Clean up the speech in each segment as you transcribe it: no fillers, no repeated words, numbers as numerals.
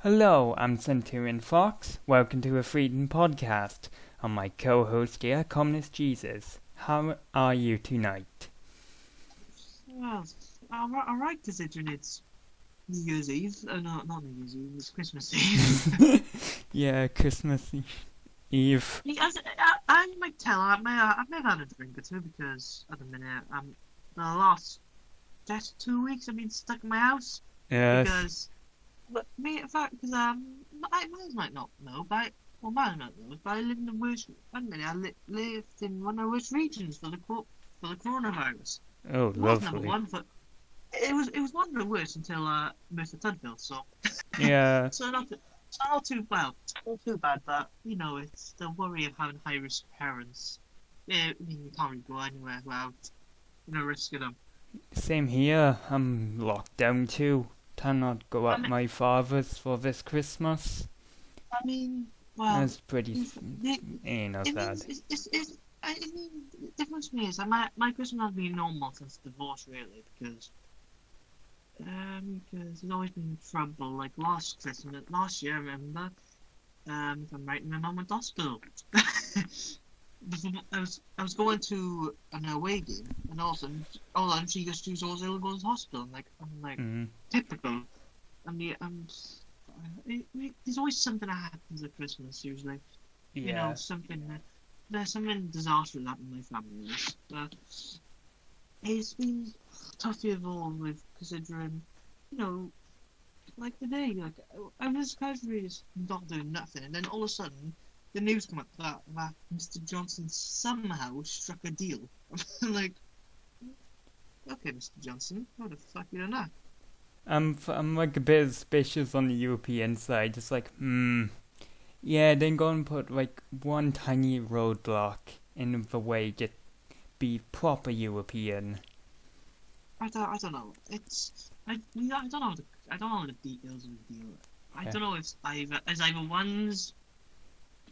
Hello, I'm Centurion Fox. Welcome to a Freedom Podcast. I'm my co-host here, Communist Jesus. How are you tonight? Well, alright considering it's New Year's Eve. No, not New Year's Eve, it's Christmas Eve. Yeah, Christmas Eve. I might tell, I may have had a drink or two because at the minute, the last just 2 weeks I've been stuck in my house. Yes. Because, in fact, because, Miles might not know, Miles might know, but I live in the worst, at the minute, lived in one of the worst regions for the coronavirus. Oh, It was number lovely. one, but it was one of the worst until Mr. Tudfield. So Yeah, not too well, not too bad. But it's the worry of having high risk parents. Yeah, I mean, you can't really go anywhere without risking them. same here. I'm locked down too. Cannot go I at mean, my father's for this Christmas. I mean, well, That's pretty, it, not it bad. means I mean, the difference for me is that my Christmas has been normal since divorce, really, because there's always been trouble. Like last year, I remember, if I'm right, my mum went to hospital. I was going to an away game, and all of a sudden she was always ill, goes to hospital. I'm like Mm, typical. There's always something that happens at Christmas usually. yeah. There's something disastrous happened in my family. But it's been tough to evolve with considering, you know, like today, I was casually just not doing nothing, and then all of a sudden, the news come up that Mr. Johnson somehow struck a deal. I'm like, okay, Mr. Johnson, how the fuck you done that? I'm like a bit suspicious on the European side. It's like, yeah, then go and put like one tiny roadblock in the way to be proper European. I don't know. I don't know I don't know the details of the deal. I Yeah. don't know if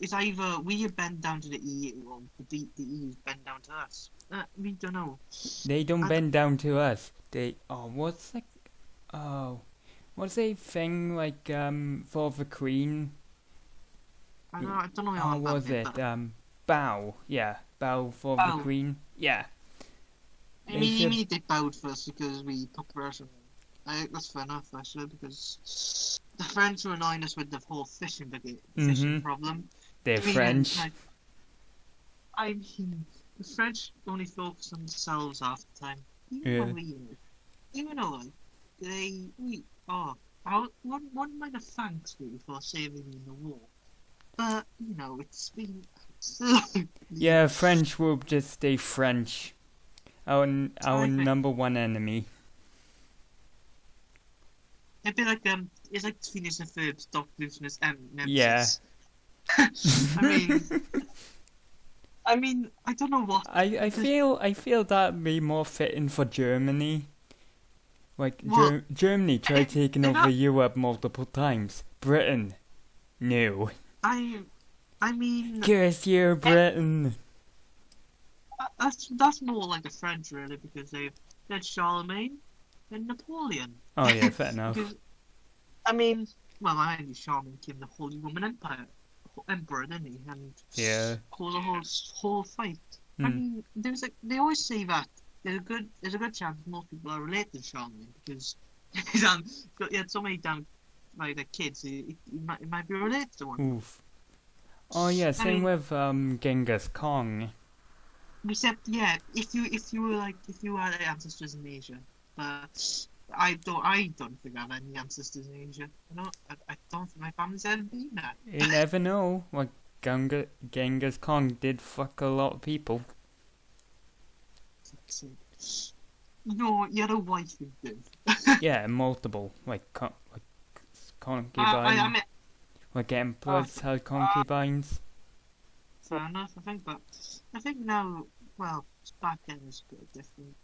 it's either we bend down to the EU or the EU bend down to us. We don't know. They don't I, bend down to us. What's a thing like for the Queen? I don't know How how about was it, it? but Bow. Yeah, bow for the oh, Queen. Yeah, I they mean, you should. mean they bowed first because we took Russia. That's fair enough, actually, because the French were annoying us with the whole fishing Mm-hmm. problem. They're I mean, and French. I mean, the French only focus on themselves half the time. Yeah. Even though, like, one might have thanked me for saving me in the war, but it's been still. Yeah, French will just stay French. Our I think number one enemy. it'd be like it's like Phineas and Ferb's Doctor Lucius Yeah. Nemesis. I mean, I don't know what because I feel that'd be more fitting for Germany. Like well, Germany tried taking they're over not. Europe multiple times. Britain, no. I I mean, Curse you, eh, Britain. that's more like the French really because they had Charlemagne and Napoleon. Oh yeah, fair enough. Because I mean, well, I mean, Charlemagne became the Holy Roman Emperor, didn't he? And Yeah. caused a whole fight. I Hmm. mean, they always say that there's a good chance most people are related to Charlemagne because he had so many damn like the kids. It might be related to one. Oof. Oh yeah, I same mean, with Genghis Khan. except yeah, if you had ancestors in Asia, but I don't think I have any ancestors in Asia. I don't think my family's ever been there. You never know. Like Genghis Khan did fuck a lot of people. So, you had a wife who did. Yeah, multiple. Like I concubine. mean, Like uh, emperors had concubines. fair enough. I think now, well, back then was a bit different.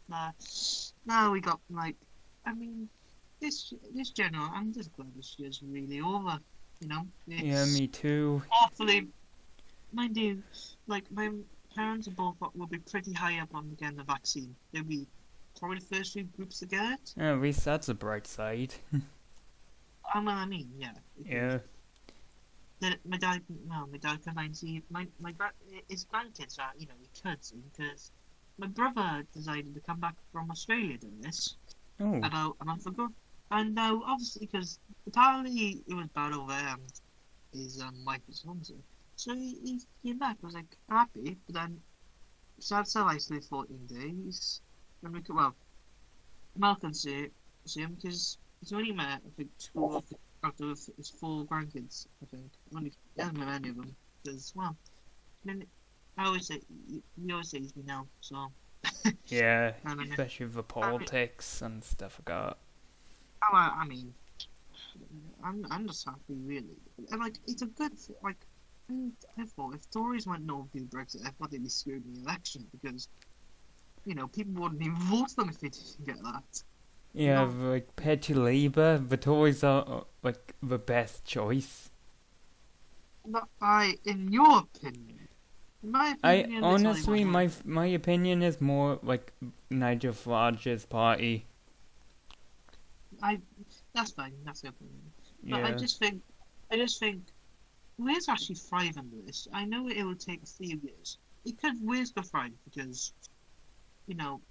Now we got like, I mean, this general. I'm just glad this year's really over. Yeah, It's me too. hopefully, mind you, like my parents are both will be pretty high up on getting the vaccine. They'll be probably the first few groups to get it. At least that's a bright side. I mean, yeah. Yeah. Then my dad combined. See, his grandkids are, he could see because my brother decided to come back from Australia doing this Oh. about a month ago, and now obviously because apparently it was bad over his wife was homesick, so he came back. Was like happy, but then sad isolated 14 days. And Malcolm see him because he's only met I think out of his four grandkids. I think only he hasn't met any of them because then I always say we always say he's been out. So Yeah, I mean, especially the politics and stuff like that. I mean, I'm just happy really, and like it's a good like. And I thought if Tories went no to Brexit, I thought they'd be screwed in the election because people wouldn't even vote for them if they didn't get that. Yeah, No. like compared to Labour, the Tories are like the best choice. Not in your opinion. In my I opinion, it's only honestly, one vote. my opinion is more like Nigel Farage's party. That's fine. That's your opinion. But Yeah, I just think, Wales actually thrive under this. I know it will take a few years. Wales could thrive because, you know,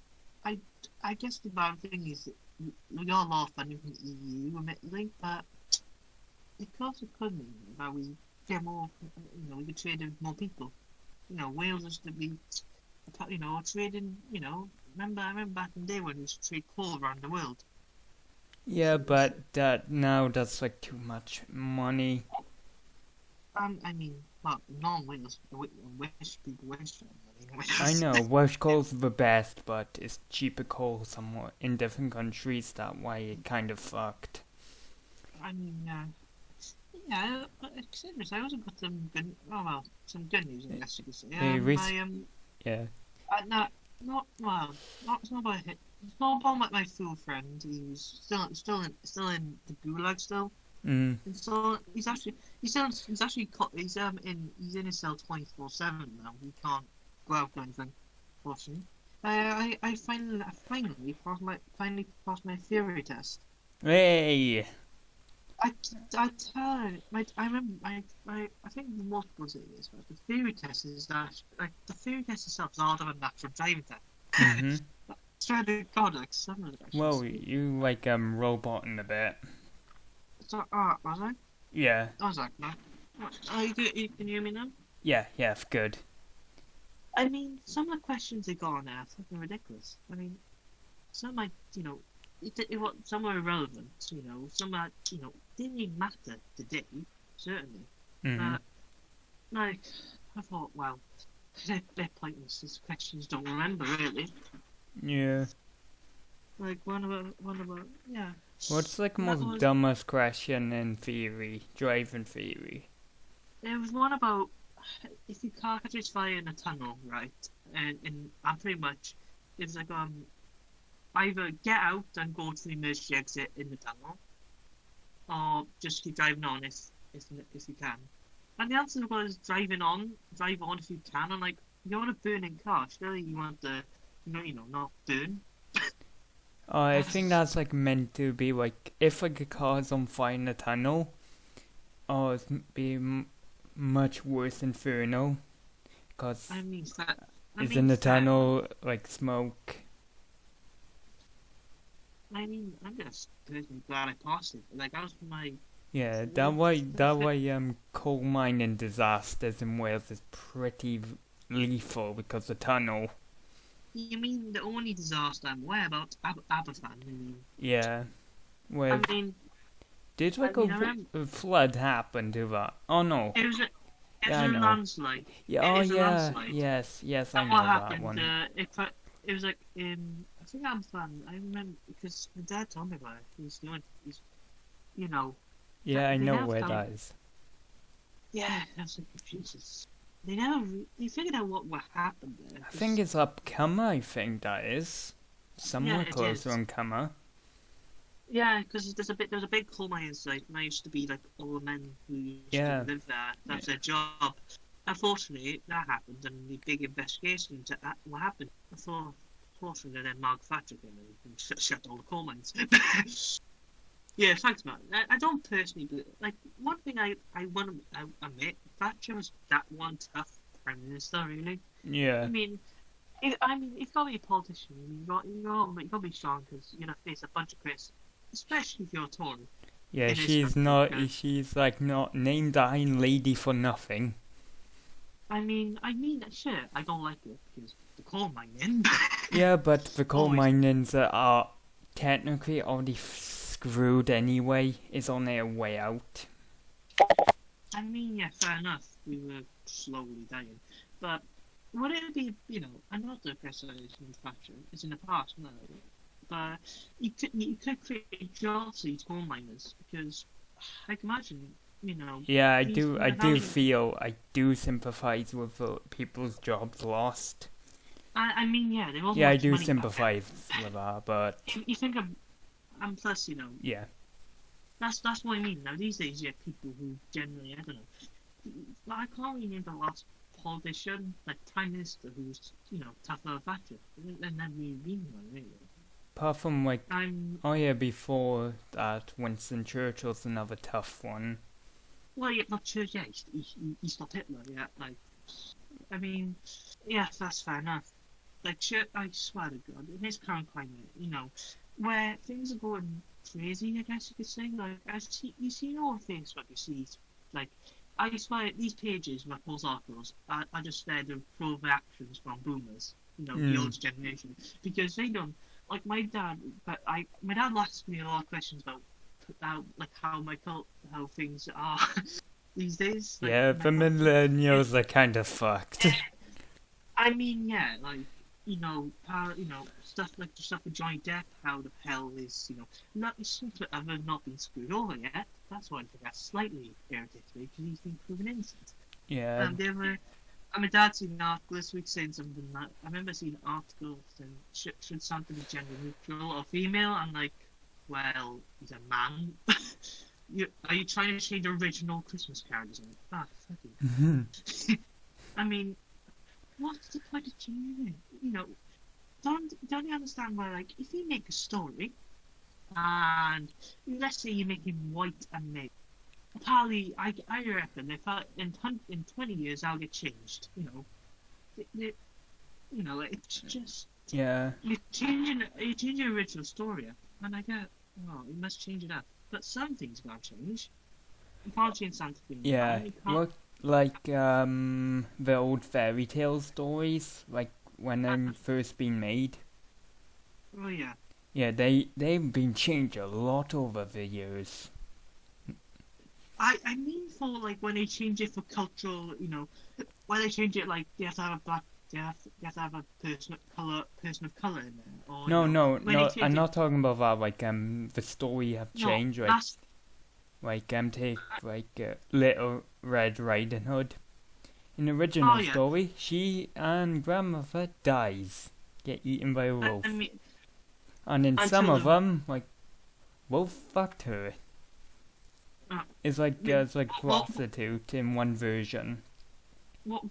I, I guess the bad thing is that we got a lot of funding from the EU, admittedly, but it also could mean that we get more, we could trade with more people. Wales used to be, trading, I remember back in the day when we used to trade coal around the world. yeah, but that's like too much money. I mean, well, non-Wales, Welsh people Welsh money. I know Welsh coal's the best, but it's cheaper coal somewhere in different countries. That why it kind of fucked. I mean, yeah, but seriously, I also got some good news, I guess you could say. Hey, yeah. Not well, it's not about it's not about my fool friend. He's still in the gulag still. Mm. And so he's in his cell 24/7 now. He can't go out or anything. Fortunately, I finally passed my theory test. Hey. I remember I think multiple things, but the theory test is that like the theory test itself is harder than natural driving test. Mhm. Swear to God, like some of the questions. Well, you like roboting a bit. So, was I? Yeah. I was like, no. Can you hear me now? Yeah. Good. I mean, some of the questions they got on there are fucking ridiculous. I mean, some like, some are irrelevant, some are, didn't even matter today, certainly. Mhm. Like, I thought, well, they're pointless. These questions don't remember, really. Yeah. Like, one about, yeah. What's like That most was- dumbest question in theory? Driving theory. There was one about if your car catches fire in a tunnel, right? And pretty much, it's like, either get out and go to the emergency exit in the tunnel, or just keep driving on if you can. And the answer was drive on if you can. And like you're in a burning car, surely you want to, not burn. I think that's like meant to be like if like a car's on fire in a tunnel, it's be much worse Inferno, because I mean, it's in the tunnel like smoke. I mean, I'm just personally glad I passed it. Like, that was my. Yeah, that way coal mining disasters in Wales is pretty lethal because the tunnel. You mean the only disaster I'm aware about, Aberfan? I mean, Yeah, where I mean, did like I remember- a flood happen to that? Oh no. it was a Yeah, I know. landslide. Yeah, It oh was a yeah, landslide. yes, I And know what that happened? one. It was like in I think Aberfan. I remember because my dad told me about it. He's you know, Yeah, I they know have where done- that is. yeah. I was like, Jesus. They figured out what happened there. I think it's up Cummer, I think that is. Somewhere it closer is. on Cummer. Yeah, because there's a big coal mine site, and I used to be like all the men who used Yeah. to live there. That's their job. Unfortunately, that happened, and the big investigation into what happened. Unfortunately, then Mark Thatcher came in and shut all the coal mines. Yeah, thanks, man. I don't personally believe. Like, one thing I want to admit, Thatcher was that one tough prime minister, really. I Yeah, mean, if you've got to be a politician, you got to be strong because you're gonna face a bunch of critics, especially if you're a Tory yeah. in this She's country. not. Because She's like not named Iron Lady for nothing. sure, I don't like it because the coal mining. Yeah, but the coal Always. miners are technically already screwed anyway. It's on their way out. Yeah, fair enough. We were slowly dying, but would it be, another preservation factor is in the past, no. But you could create jobs for these coal miners because I can imagine, Yeah, I these do. I do feel. I do sympathize with the people's jobs lost. Yeah, they won't Yeah, I much do money back. sympathize with that, but You think of, and plus, yeah, that's what I mean. Now these days, you have people who generally, I don't know, I can't really remember the last politician, like Prime Minister, who's tougher than Thatcher. There's never really been one, really. apart from like, I'm oh yeah, before that, Winston Churchill's another tough one. Well, yeah, not sure. Yeah, he stopped Hitler. Yeah, like, I mean, yeah, that's fair enough. Like, sure, I swear to God, in this current climate, where things are going crazy, I guess you could say. Like, you see all on Facebook, you see, like, I swear these pages, my post articles, are just there to throw reactions from boomers, the older generation, because they don't. Like my dad, my dad asks me a lot of questions about like how things are these days. Like, Yeah, the millennials are kind of fucked. Yeah, like stuff like the stuff with Johnny Depp. How the hell is not it seems to ever not been screwed over yet. That's one thing that slightly irritates me because he's been proven innocent. Yeah, My dad seen an article this week saying something that I remember seeing an article saying should something be gender neutral or female? I'm like, well, he's a man. Are you trying to change original Christmas carols? Fuck you. I mean, what's the point of changing it? Don't you understand why? Like, if you make a story, and let's say you make him white and male, apparently, I reckon if in 20 years I'll get changed. It's just yeah, you're changing the original story up, and I get, oh, you must change it up. But some things gotta change. You can't change something. yeah. You can't. Look, like the old fairy tale stories, like when they're first being made. Oh yeah. Yeah, they've been changed a lot over the years. I mean for like when they change it for cultural, when they change it like you have to have a black, you have to have a person of color in there. Or, No, when they change I'm it- not talking about that. Like the story have No, changed. Like that's take like Little Red Riding Hood. In the original Oh, yeah. story, she and grandmother dies, get eaten by a wolf, I mean, and in some until of the- them, like wolf fucked her. It's like Yeah, it's like well- prostitute in one version. what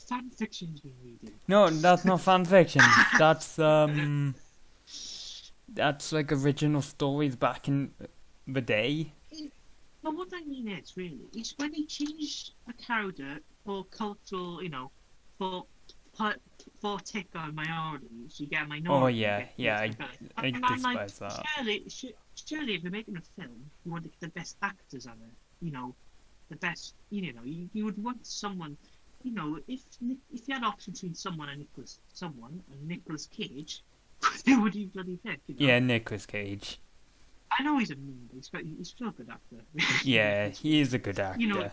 fan fiction's been reading? No, that's not fan fiction. That's like original stories back in the day. But what I mean is really is when they change a character for cultural, for for take on minorities, you get a minority. Oh yeah, you get yeah. this, I and I'm like, despise that. surely if you're making a film, you want to get the best actors on it. The best. You would want someone. If you had an option between someone and Nicolas Cage, who would you bloody pick? Yeah, Nicolas Cage. I know he's a mean, but he's still a good actor. Yeah, he is a good actor.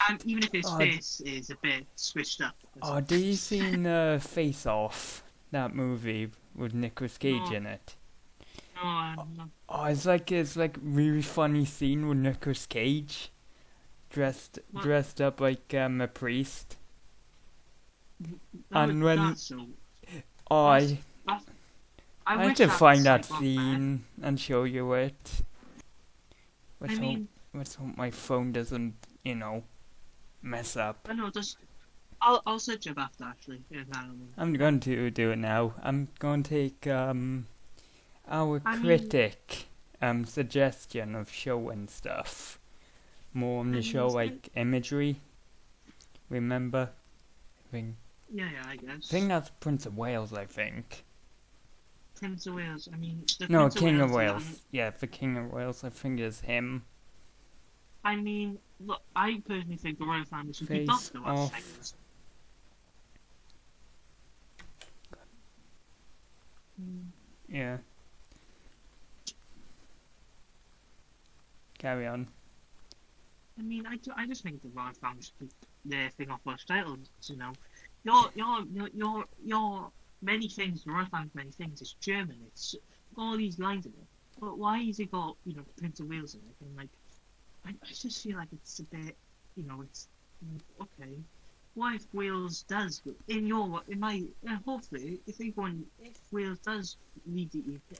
And even if his Oh, face is a bit switched up. Oh, did you seen Face Off? That movie with Nicolas Cage No. in it. No. Oh, it's like really funny scene with Nicolas Cage What? dressed up like a priest. That And would- when- that's so, Oh, I I have wish to that find was that like, scene and show you it. I Let's hope my phone doesn't, mess up. I know. I'll search up after actually. Yeah, I'm going to do it now. I'm going to take our I mean- critic suggestion of show and stuff. More on the show, like imagery. Remember? Yeah, I guess. I think that's Prince of Wales, I think. Prince of Wales, I mean... No, Prince King of Wales. Wales. Yeah, the King of Wales, I think is him. I mean, look, I personally think the royal family should be Face doctor off. things. Yeah. Carry on. I mean, I just think the royal family should keep their thing off Welsh titles. You know, your many things. The royal family many things. It's German. It's all these lines in it. But why has it got Prince of Wales in it? And like, I just feel like it's a bit. It's okay. What if Wales does hopefully if Wales does lead the UK?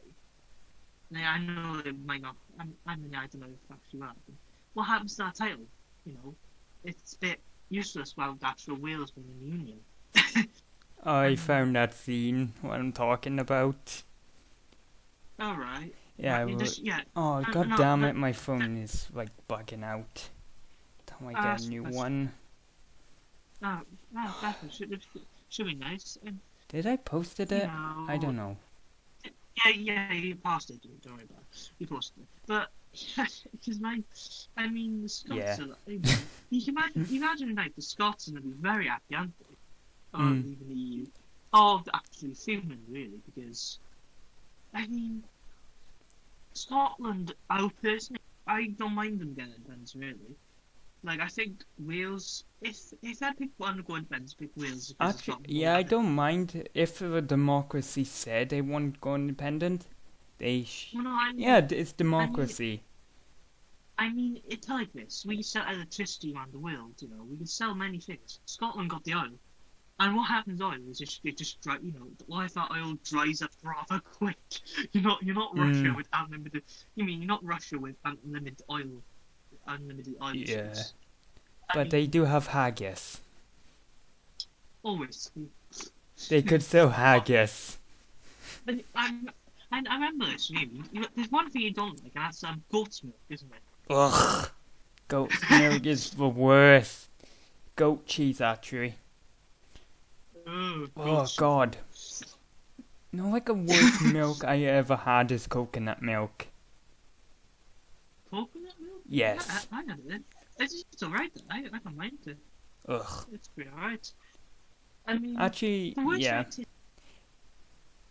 Now, I know it might not. I don't know if actually will happen. What happens to that title? It's a bit useless without actual Wales being in the Union. I found that scene, what I'm talking about. Alright. Yeah, oh, god damn it, my phone is like bugging out. Time I get a new one. Oh, that should be nice. Did I posted it? I don't know. Yeah, you posted it. Don't worry about it. You posted it. But, because the Scots are like, you can imagine like, the Scots are going to be very happy, aren't they? Leaving the EU. Or actually Finland, really, because, Scotland, I don't mind them getting independence, really. Like, I think Wales, if that people want to go independence, pick Wales. Actually, I don't mind if the democracy said they want to go independent. It's democracy. It's like this. We sell electricity around the world, we can sell many things. Scotland got the oil. And what happens to oil is it just dry, life that oil dries up rather quick. You're not Russia with unlimited, you're not Russia with unlimited oil. Yeah. But they do have haggis. Always. They could sell haggis. But I remember this, really. There's one thing you don't like, and that's goat's milk, isn't it? Ugh. Goat's milk is the worst. Goat cheese, actually. Oh, God. No, like the worst milk I ever had is coconut milk. Coconut milk? Yes. I had it. It's alright. I don't mind it. Ugh. It's pretty alright. Actually, yeah.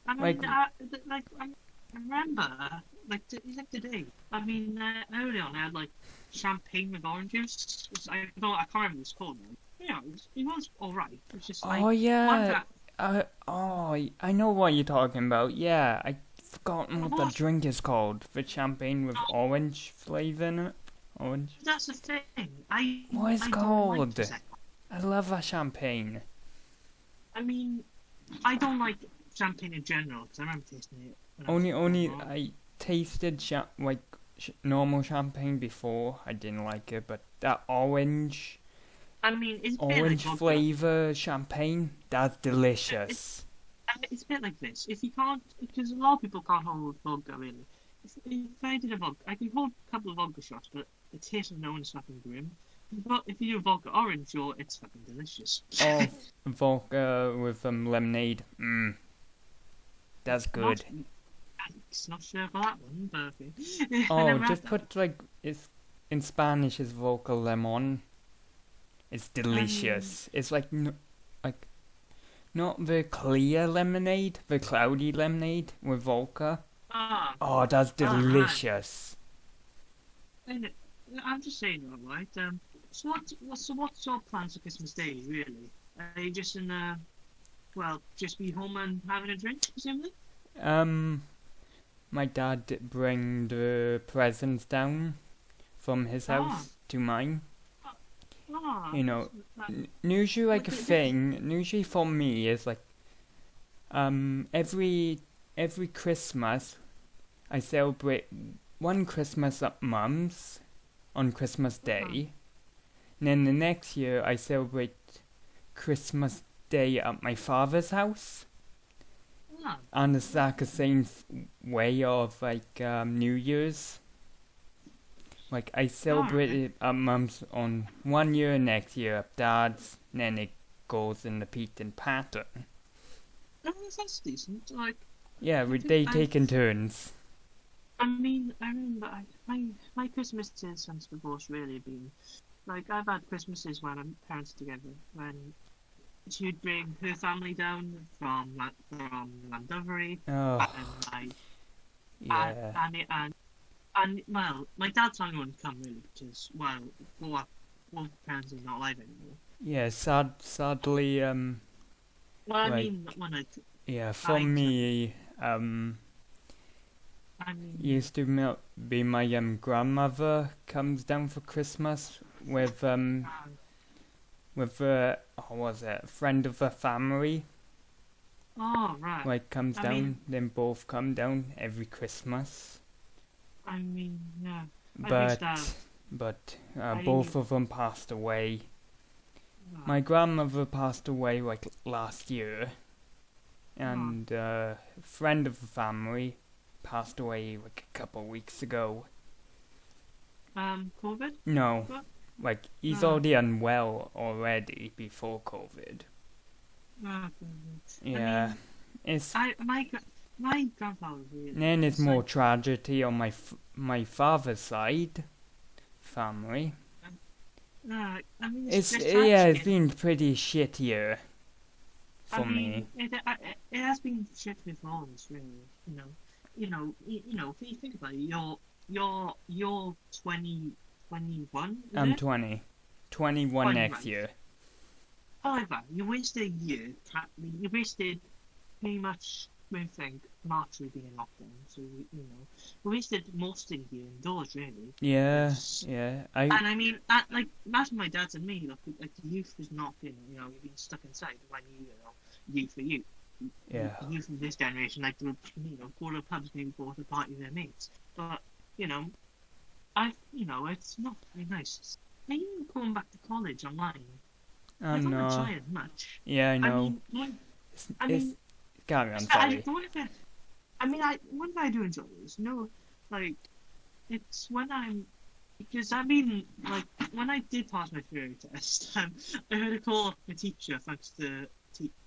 I remember, today. Early on, I had champagne with orange juice. I can't remember what it's called now. Yeah, it was alright. It's just oh yeah. I know what you're talking about. Yeah, I forgotten what the drink is called. The champagne with orange flavour in it. Orange. That's the thing. What is it called? I love a champagne. I don't like champagne in general because I remember tasting it. Only I tasted normal champagne before. I didn't like it, but that orange. It's orange flavour champagne. That's delicious. It's a bit like this. If you can't, because a lot of people can't hold vodka really. If I did a vodka, I could hold a couple of vodka shots, but the taste of no one is fucking grim. But if you do a vodka orange, it's fucking delicious. Oh, vodka with lemonade. That's good. Not sure about that one, but oh, just put it's in Spanish is vodka lemon. It's delicious. It's not the clear lemonade, the cloudy lemonade with vodka. Oh, that's delicious. I'm just saying, alright. So what's your plans for Christmas Day, really? Are you just just be home and having a drink, presumably? My dad did bring the presents down from his house to mine. Usually a thing. Usually for me is every Christmas, I celebrate one Christmas at Mum's on Christmas Day. And then the next year I celebrate Christmas Day at my father's house. Ah, And it's like the same way of like New Year's. Like I celebrated Mum's on 1 year, next year Dad's, and then it goes in the repeating pattern. no, that's decent. Like, Yeah, I they think take in turns. I mean, I remember my Christmases since divorce really been like I've had Christmases when our parents together when she'd bring her family down from Llandovery Oh, and like yeah. and well my dad's family wouldn't come really because well both parents are not alive anymore. Yeah, sadly, Well, I like, mean when yeah, for I me, I mean used to be my grandmother comes down for Christmas with what was it, a friend of the family, oh right. like comes I down, mean then both come down every Christmas. I mean yeah. I wish But that both of them passed away. My grandmother passed away like last year, and a friend of the family passed away like a couple of weeks ago. COVID? No, What? like he's Ah. already unwell already before COVID. Ah, Yeah, mean, it's my grandfather really. then it's It's more like, tragedy on my father's side family. I mean, It's it's yeah, it's tragic. been pretty shit here I for me. mean, it has been shit with all of us, really. If you think about it, you're 21, is I'm it? 20. 21 20, next right. year. However, you wasted a year. You wasted pretty much, I think, March would be in lockdown. So, we wasted most of the year indoors, really. Yeah, Yes. yeah. And I mean, like, that's what my dad and me, like the youth was not, you've been stuck inside when youth for you. Yeah. Youth of this generation, like, go to pubs, maybe go to party with their mates. But, it's not very nice. Are you going back to college online? I don't no. enjoy it much. Yeah, I know. I It's mean, carry on, I sorry. don't if what I do enjoy is, like, it's when because I mean, like, when I did pass my theory test, I had to call up my teacher thanks to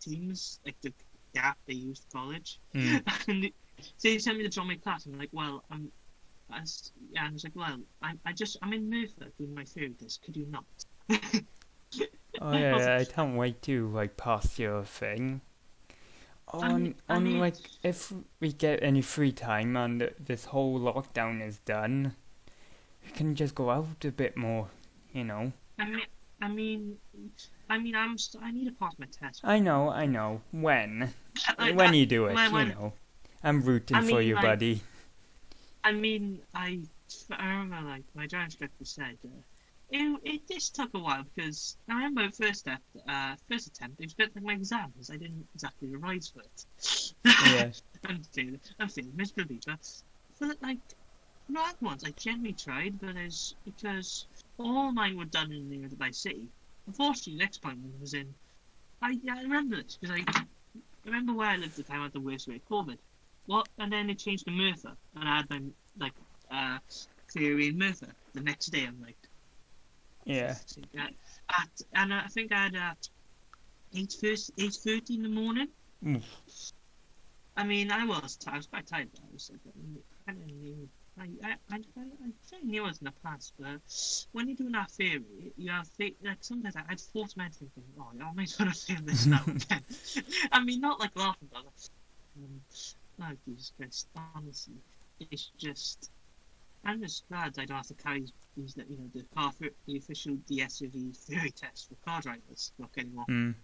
Teams, like the app they used at college. Mm. And so he sent me to join my class. I'm like, well, I was like, well, I'm in Merthyr doing my theory test. Could you not? Oh yeah, I can't wait to like pass your thing. On I mean, like if we get any free time and this whole lockdown is done, we can just go out a bit more, you know. I mean, I need to pass my test. I know. When? Like, When you do it, when- you know. I'm rooting I for mean, you, like- buddy. I mean, I remember like my drawing instructor said it just took a while because I remember first attempt it was a bit like my exams. I didn't exactly revise for it. Yeah. I'm feeling miserably, but like not once I genuinely tried, but it's because all mine were done in the by city. Unfortunately, the next one was in. I remember this because I remember where I lived at the time at the worst rate of COVID. What? And then it changed to Merthyr, and I had my theory in Merthyr the next day. I'm like, Yeah. and I think I had at 8:30 in the morning. Oof. I mean, I was quite tired. I was like, I didn't even. I knew it was in the past, but when you're doing that theory, you have like sometimes I'd force my head thinking, oh, I might want to fail this now again. I mean, not like laughing about it. No, Jesus Christ, honestly, it's just. I'm just glad I don't have to carry the official DSOV theory test for car drivers book anymore. Mm.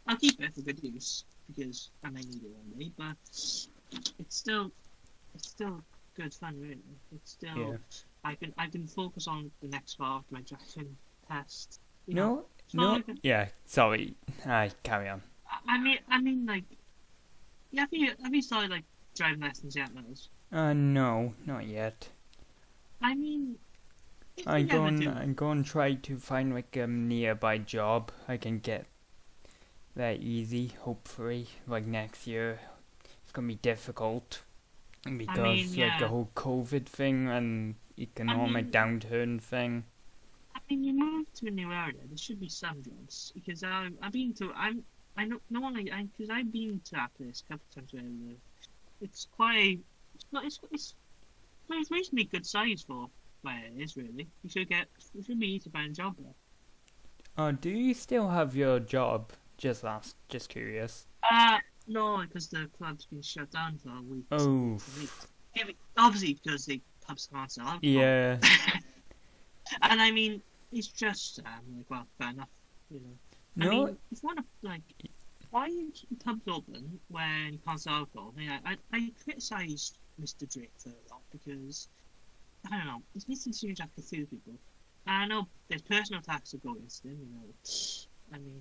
I'll keep it for good use because I may need it one day, but it's still good fun, really. It's still Yeah. I can focus on the next part of my driving test. No. like Yeah. Sorry. Carry on. I mean, like, have you started like driving lessons yet, Miles? No, not yet. I mean, if I'm you ever do, going to try to find like a nearby job I can get that easy, hopefully, like next year. it's gonna be difficult because mean, like the yeah. whole COVID thing and economic mean, downturn thing. you moved to a new area. There should be some jobs because I've been to I know no one like because I've been to that place a couple of times where I live. It's quite it's reasonably good size for where it is really. You should be easy to find a job there. Do you still have your job? Just curious. No, because the club's been shut down for a week. Oh, Yeah, obviously because the pubs can't sell alcohol. yeah. And I mean, it's just like, well, fair enough, you know. I No, mean, if you want to like, why are you keeping pubs open when you can't sell alcohol? I mean, I criticised Mr. Drake for a lot because I don't know, he's missing serious after two people. And I know there's personal attacks that go against him, you know. I mean,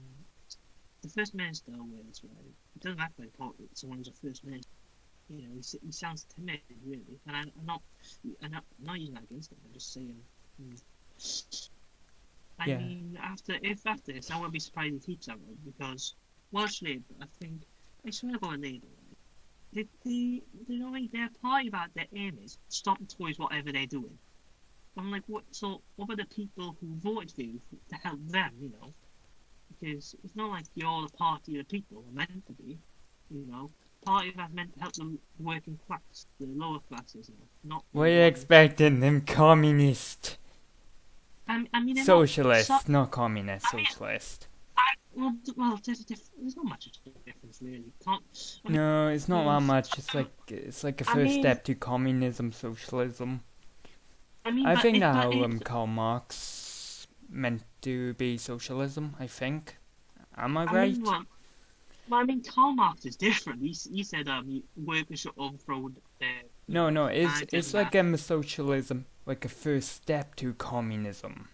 the First Minister of Wales, right? It doesn't act like someone who's a First Minister. You know, he sounds timid, really. And I'm not using that against him. I'm just saying. I Yeah. mean, after this, I wouldn't be surprised if he keeps that one because Welsh Labour, I think, I swear to God, Labour, they don't like their party about their aim is stop toys whatever they're doing. I'm like, what? So what about the people who voted for you to help them? You know, because it's not like you're the party of the people are meant to be. You know, party that's meant to help the working class, the lower classes, you know, not. what are you expecting? Them communist, I mean, they're socialist, not, not communist, I mean, socialist. well, there's not much of a difference really. No, it's not that there's- much. It's like a I first mean- step to communism, socialism. I mean, I but think it- that but how it- Karl Marx meant to be socialism. I think. Am I I right? mean, well, I mean, Karl Marx is different. He said workers should overthrow their. No, I it's did like that. socialism, like a first step to communism.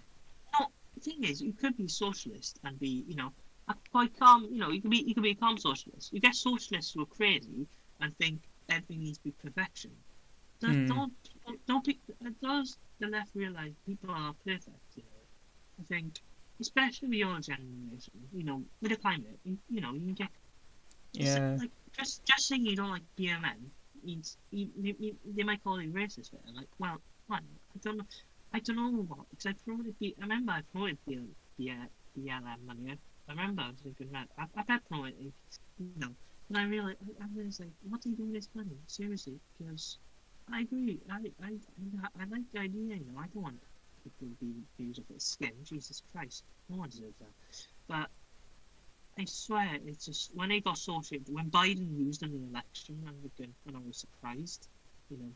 No, the thing is, you could be socialist and be, you know, a quite calm. You know, you could be a calm socialist. You get socialists who are crazy and think everything needs to be perfection. Hmm. Don't be. Does the left realize people are not perfect? You know, I think, especially with your generation, you know, with the climate, you know, you can get. Yeah. Like just saying you don't like BMN means they might call you racist for it. Like, well, fine. I don't know what because I promoted I remember I promoted BLM money. I remember I was thinking, man, I've had promoted, you know, and I realized like, what do you do with this money? Seriously, because I agree. I like the idea. You know, I don't want people to be abused of their skin. Jesus Christ, no one deserves that. But I swear, it's just when they got sorted, when Biden used in the election, and I was surprised, you know,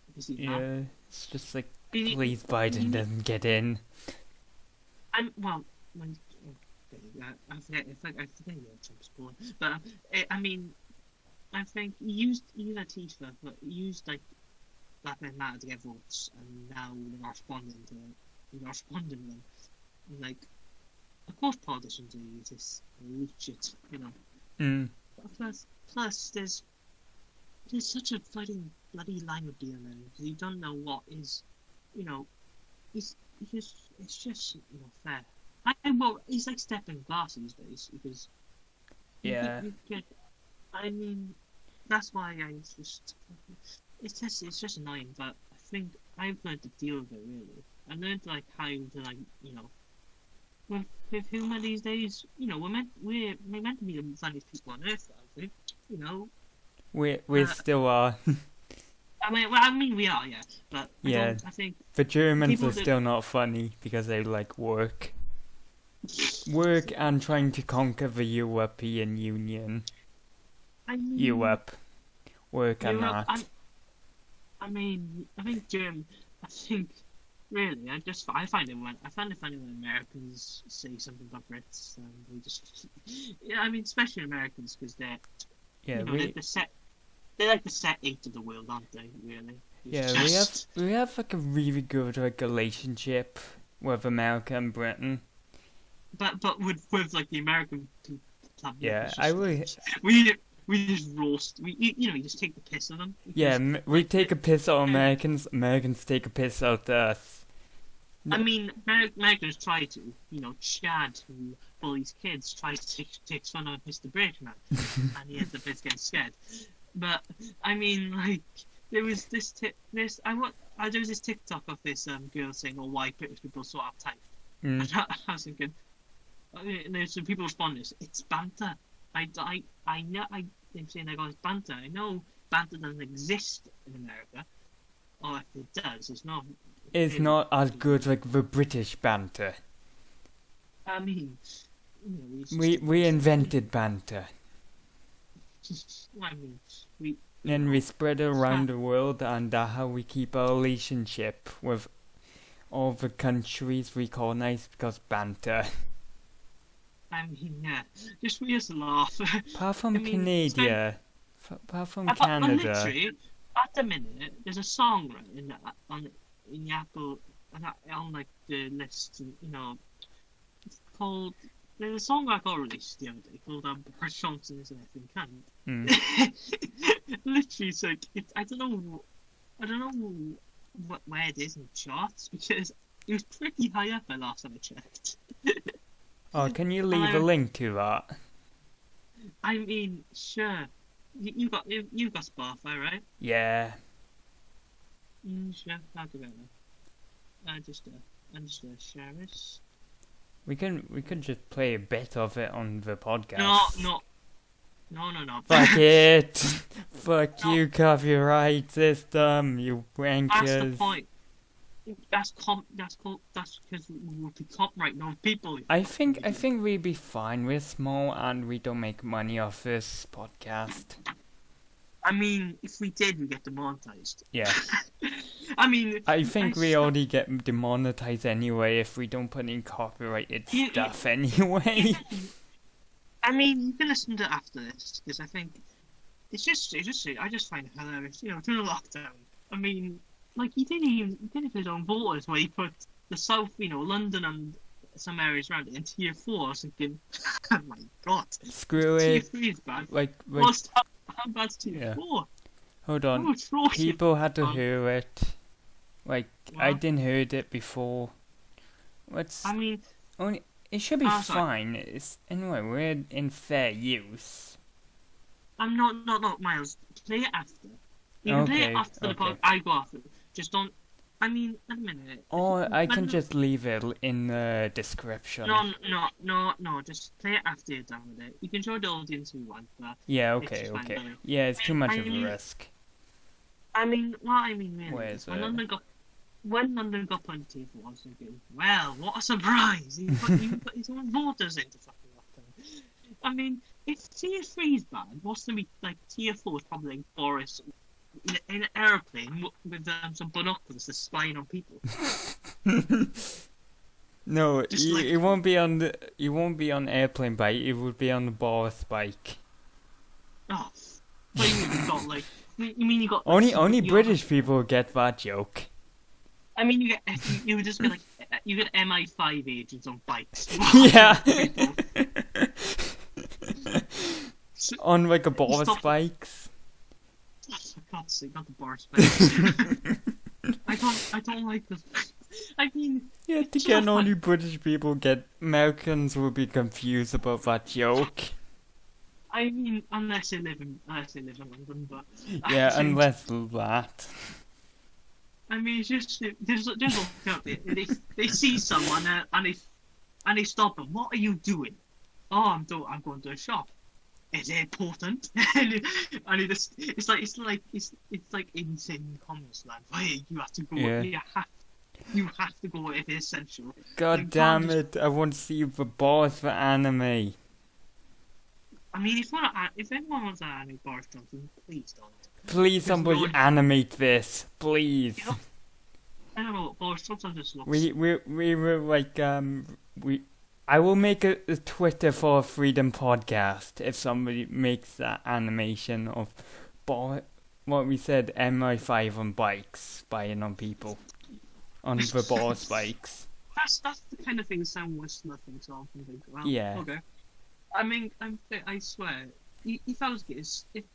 because he had. Yeah. It's just like, He- please, Biden doesn't get in. Well, when I forget you're Trump's boy, but I mean, I think he used a teacher, but he used like Black Lives Matter to get votes, and now they're not responding to it. They're not responding to them, and like. Of course, politicians use this shit, you know. Mm. Plus, there's such a fighting bloody line with DMN because you don't know what is, you know, it's just you know fair. Well, it's like stepping glass these days because Yeah. I mean, that's why it's just annoying. But I think I've learned to deal with it really. I learned like how to like you know. With humour these days, you know, we're meant to be the funniest people on earth, I think. You know, We still are. I mean, we are, yeah, but Yeah. I think The Germans People are that- still not funny because they like work and trying to conquer the European Union. I mean, Europe. Work and Europe, that. I mean, I think really, I find it funny when Americans say something about Brits, and we just, yeah, I mean, especially Americans because they're, Yeah, you know, they're like the set eight of the world, aren't they? Really? It's yeah, just- we have like a really good like relationship with America and Britain. But with like the American people, Yeah, it's I just- really. we just roast. We just take the piss of them. Yeah, because, we take a piss out of Americans. Americans take a piss out of us. I mean, Americans try to. You know, Chad, who bullies kids, tries to take fun of Mr. Brakeman, and he ends up getting scared. But I mean, like, there was this there was this TikTok of this girl saying, "Oh, why British people are so uptight?" Mm. And I was thinking, and there's some people responding, "It's banter." I know. They're saying like, "Oh, it's banter." I know banter doesn't exist in America, or if it does, it's not. It's not as good like the British banter. I mean, We invented banter. I mean, we. Then we spread it around the world, and that's how we keep our relationship with all the countries we colonize because banter. I mean, yeah, just for us to laugh. Apart from I mean, Canada. Apart from But Canada. literally, at the minute, there's a song right in the Apple on like the list, it's called. There's a song I got released the other day called Boris Johnson is an effing cunt. Mm. Literally, it's like I don't know where it is in the charts because it was pretty high up the last time I checked. Oh, can you leave a link to that? I mean, sure. You got Spotify, right? Yeah. Sure. I'll do it. I'm just share this. We could just play a bit of it on the podcast. No. Fuck it. Fuck No. you, copyright system, you wankers. That's the point. That's because we would be copyright no people. I think we'd be fine. We're small and we don't make money off this podcast. I mean, if we did, we get demonetized. Yeah. I mean, I think we already get demonetized anyway if we don't put in copyrighted stuff anyway. I mean, you can listen to it after this because I think I just find it hilarious. During the lockdown. I mean, like he did his own voters where he put the south, London and some areas around it in tier 4. I was thinking, oh my god, Screw tier it. 3 is bad. Like How bad's tier 4? hold on. Oh, People had to hear it. Like I What? didn't heard it before. I mean, It should be sorry. fine. It's anyway. We're in fair use. I'm not Miles. Play it after. You can play it Okay, after the okay. podcast. I go after. Just don't. I mean, a minute. Or I can When- just leave it in the description. No. Just play it after you're done with it. You can show the audience who you want, but Yeah. It's Okay. just fine, Okay. don't it? Yeah. It's too much I of a mean- risk. I mean, what I mean really Where is is when it? London got put into tier 4, I was thinking, well, what a surprise! He put his own voters into fucking lockdown. I mean, if tier 3 is bad, what's gonna be like tier 4 is probably like Boris in an airplane with some binoculars to spying on people. No, Just it won't be on the. It won't be on airplane bike. It would be on the Boris bike. Oh, what do you mean you got like? You mean you got Only you got, British people get that joke. I mean, you would just be like you get MI5 agents on bikes. Yeah. So- On like a Boris Stop. bikes. For God's sake, not the Boris bikes. I don't like this. I mean, Yeah, again, only British people get. Americans will be confused about that joke. unless they live in London, but Yeah, I think- unless that. I mean, it's just there's out there. They see someone and they stop them. What are you doing? Oh, I'm going to a shop. Is it important? and it's like insane communist land. Hey, you have to go. Yeah. You have to go if it's essential. God You damn can't it! I want to see the Boris for anime. I mean, if anyone wants to animate Boris Johnson, please don't. Please, somebody no one- animate this, please. You know, I don't know. Boris Johnson just looks. We were like I will make a Twitter for Freedom Podcast if somebody makes that animation of what we said MI5 on bikes spying on people on the Boris bikes. That's the kind of thing Sam Whistler thinks of. And think, well, Yeah. Okay. I mean, I swear, if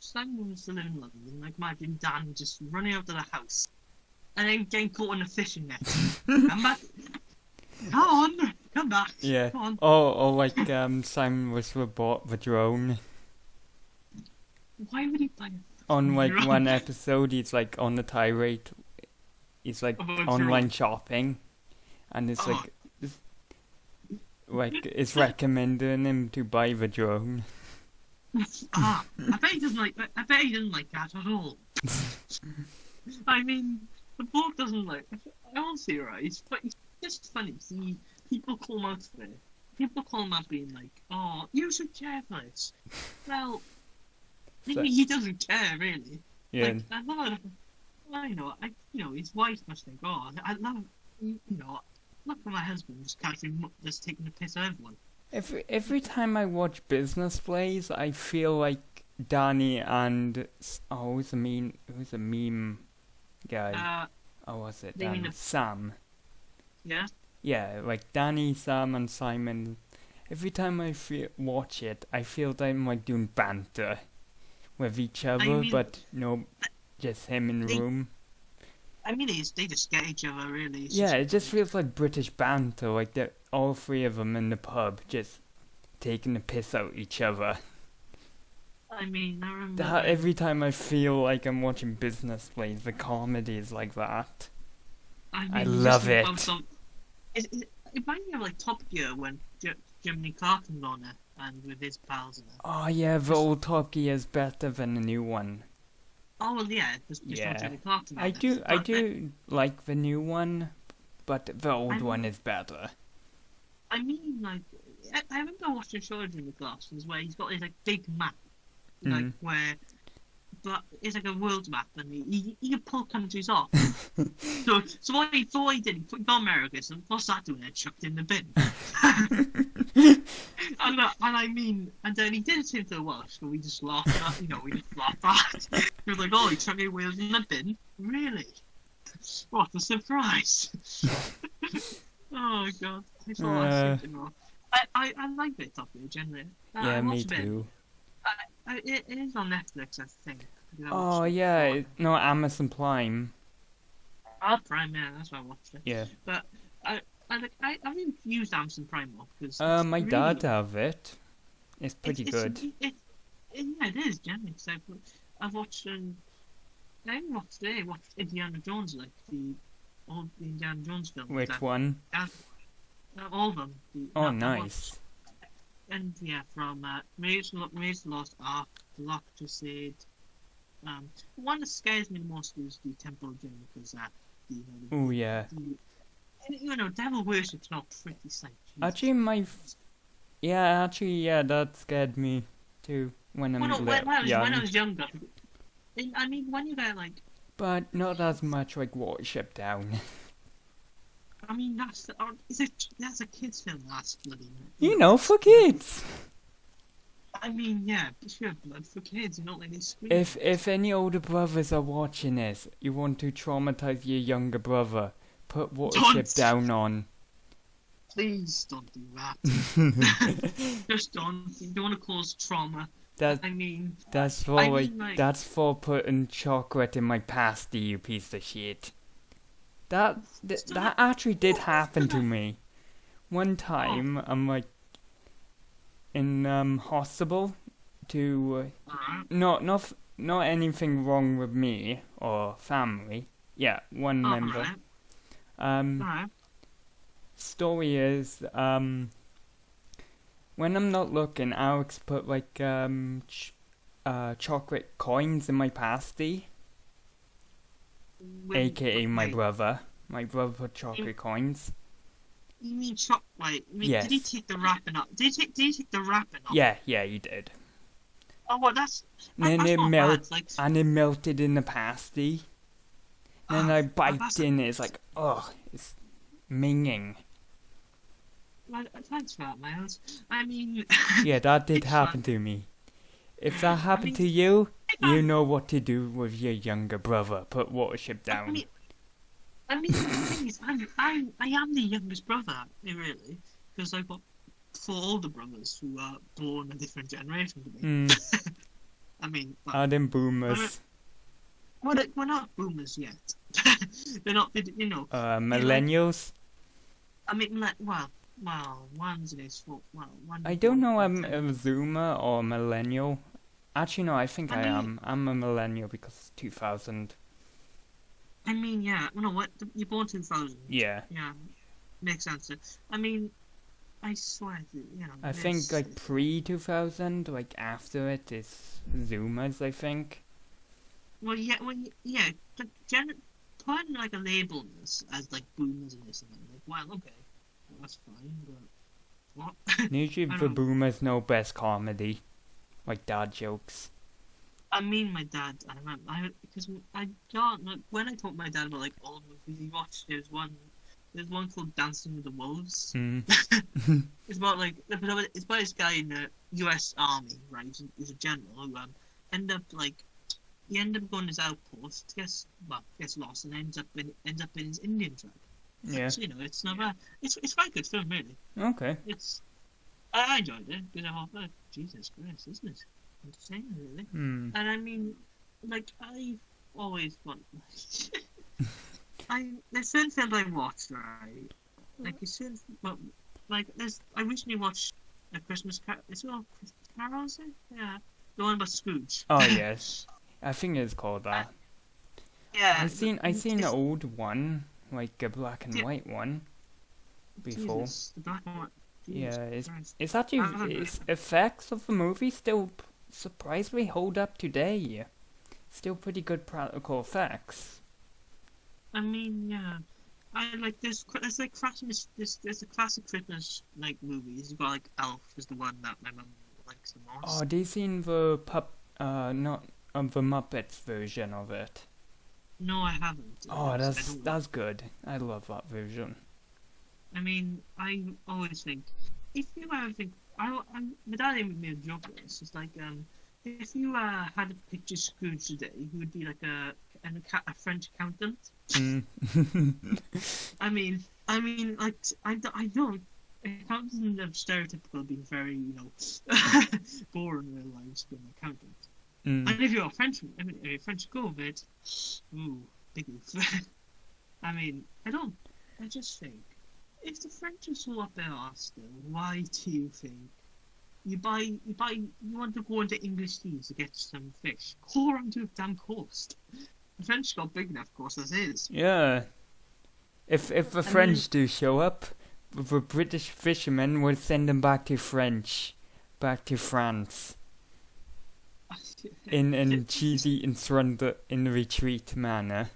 Sam was to live in London, like imagine Dan just running out to the house and then getting caught in a fishing net. Come back. Come back. Yeah. Come on. Or like Simon Whistler bought the drone. Why would he buy a on like Right. one episode, he's like on the tirade. He's like About online shopping, and it's Oh. like it's recommending him to buy the drone. I bet he doesn't like. I bet he doesn't like that at all. I mean, the book doesn't like. I won't say right. It's just funny. See, people call him out for it. People call him out being like, "Oh, you should care for this." Well, So- he doesn't care really. Yeah, Like, I know, his wife must think, "Oh, I love, look at my husband just taking the piss out of everyone." every time I watch business plays, I feel like Danny and who's the meme guy? Oh, was it they mean Sam? Yeah. Yeah, like Danny, Sam, and Simon. Every time I watch it, I feel like I'm like doing banter with each other, mean, but no, just him in the they- room. I mean, they just get each other really. It's Yeah, it just feels like British banter, like they're all three of them in the pub, just taking the piss out each other. I mean, I remember. Every time I feel like I'm watching business plays, the comedy is like that. I mean, love just it. It reminds me of like Top Gear when Jiminy Carton's on it and with his pals in it. Oh yeah, the old Top Gear is better than the new one. Oh well, yeah, just Yeah. not Jimmy Carton. I do like the new one, but the old I one mean- is better. I mean, like, I remember watching shows in the classes where he's got his like big map, like Mhm. where, but it's like a world map, and he can pull countries off. so what he did, he got America, so what's that doing? It chucked in the bin. and I mean, and then he did it to the Welsh, so we just laughed at, we just laughed at. He was like, oh, he chucked his wheels in the bin? Really? What a surprise! Oh god, I saw that shit wrong. I like it, Top Gear, generally. Yeah, I me watched a bit. too. It is on Netflix, I think. I Oh watched it yeah, before. no, Amazon Prime. Prime, yeah, that's why I watched it. Yeah. But I haven't used Amazon Prime more because My dad have it. It's pretty good. Yeah, it is generally. Cause I've watched. I haven't watched today. I watched Indiana Jones, like the Indiana Jones film. Which one? All of them. Oh, I nice. watched- And yeah, from Raiders of the Lost Ark, The Lost Crusade. The one that scares me the most is the Temple of Doom because Oh yeah. devil worship's not pretty safe. Actually, yeah, that scared me too when I'm when young. I was younger, I mean, when you get like, But not as much like Watership Down. I mean, that's a kids' film. That's bloody. For kids. I mean, yeah, sure, blood for kids. Not like they scream. If any older brothers are watching this, you want to traumatize your younger brother, put Watership Down on. Please don't do that. Just don't. You don't want to cause trauma. That I mean, that's for I like mean, like- that's for putting chocolate in my pasty, you piece of shit. That actually did happen to me. One time, I'm like in hospital to not anything wrong with me or family. Yeah, one member. Alright. Story is when I'm not looking, Alex put like chocolate coins in my pasty, aka my brother. My brother put chocolate coins. You mean chocolate? Yes. Did he take the wrapping off? Did he take the wrapping off? Yeah, he did. Oh, well, that's And that's it not melt bad. Like, and it melted in the pasty. And I bite that's- in it. It's like, oh, it's minging. well, thanks for that, Miles. I mean, Yeah, that did It's happen to me. If that happened to you, you know what to do with your younger brother. Put Watership down. I mean, the thing is, I am the youngest brother, really, because I've got 4 older brothers who are born a different generation to me. I mean, well, Adam boomers. we're not boomers yet. They're not, Millennials. I mean, like, well, one's in his foot. Well, one. I don't know. I'm a zoomer or millennial. Actually, no, I think I I mean- am. I'm a millennial because it's 2000. I mean, yeah. No, what? You're born 2000. Yeah. Yeah, makes sense. I mean, I swear, I think, like, pre-2000, like, after it is Zoomers, I think. Yeah. But putting like a label on this as like boomers and this and that, like, well, okay, that's fine, but what? Usually I the don't know. boomers know best comedy. Like, dad jokes. I mean, my dad. I remember because I got like, when I talked to my dad about like old movies he watched. There's one called Dancing with the Wolves. Mm. It's about like it's about this guy in the U.S. Army, right? He's a general who end up like he ended up going to his outpost, gets lost, and ends up in his Indian tribe. Yeah. So, it's not bad. It's quite a good film, really. Okay. I enjoyed it because I thought, oh, Jesus Christ, isn't it entertaining, really? Hmm. And I mean, like I've always wanted. There's certain films I watched, right? Like there's certain, well, like I recently watched a Christmas Carol. Is it called Christmas Carol? Is it? Yeah, the one about Scrooge. Oh, yes. I think it's called that. Yeah. I seen the it's- old one, like a black and Yeah. white one, before. Jesus, the black and white. Jesus Yeah, Christ. it's actually I haven't- its effects of the movie still surprisingly hold up today. Still pretty good practical effects. I mean, yeah. I like there's like Christmas. There's the classic Christmas like movies. You've got like Elf is the one that my mum likes the most. Oh, have you seen the not the Muppets version of it? No, I haven't. Oh, I that's don't- good. I love that version. I mean, I always think if you ever think my dad even made a joke with this. It's like if you had to picture Scrooge today, he would be like a French accountant. Mm. I mean, like I know accountants are stereotypical being very boring in real life being an accountant. Mm. And if you're a Frenchman, if you're French COVID, ooh, big oof. I mean, I just think, if the French are so up their arse still, why do you think you want to go into English seas to get some fish? Go around to the damn coast. The French got big enough coast as is. Yeah. If the French do show up, the British fishermen will send them back to France, in cheesy in retreat manner.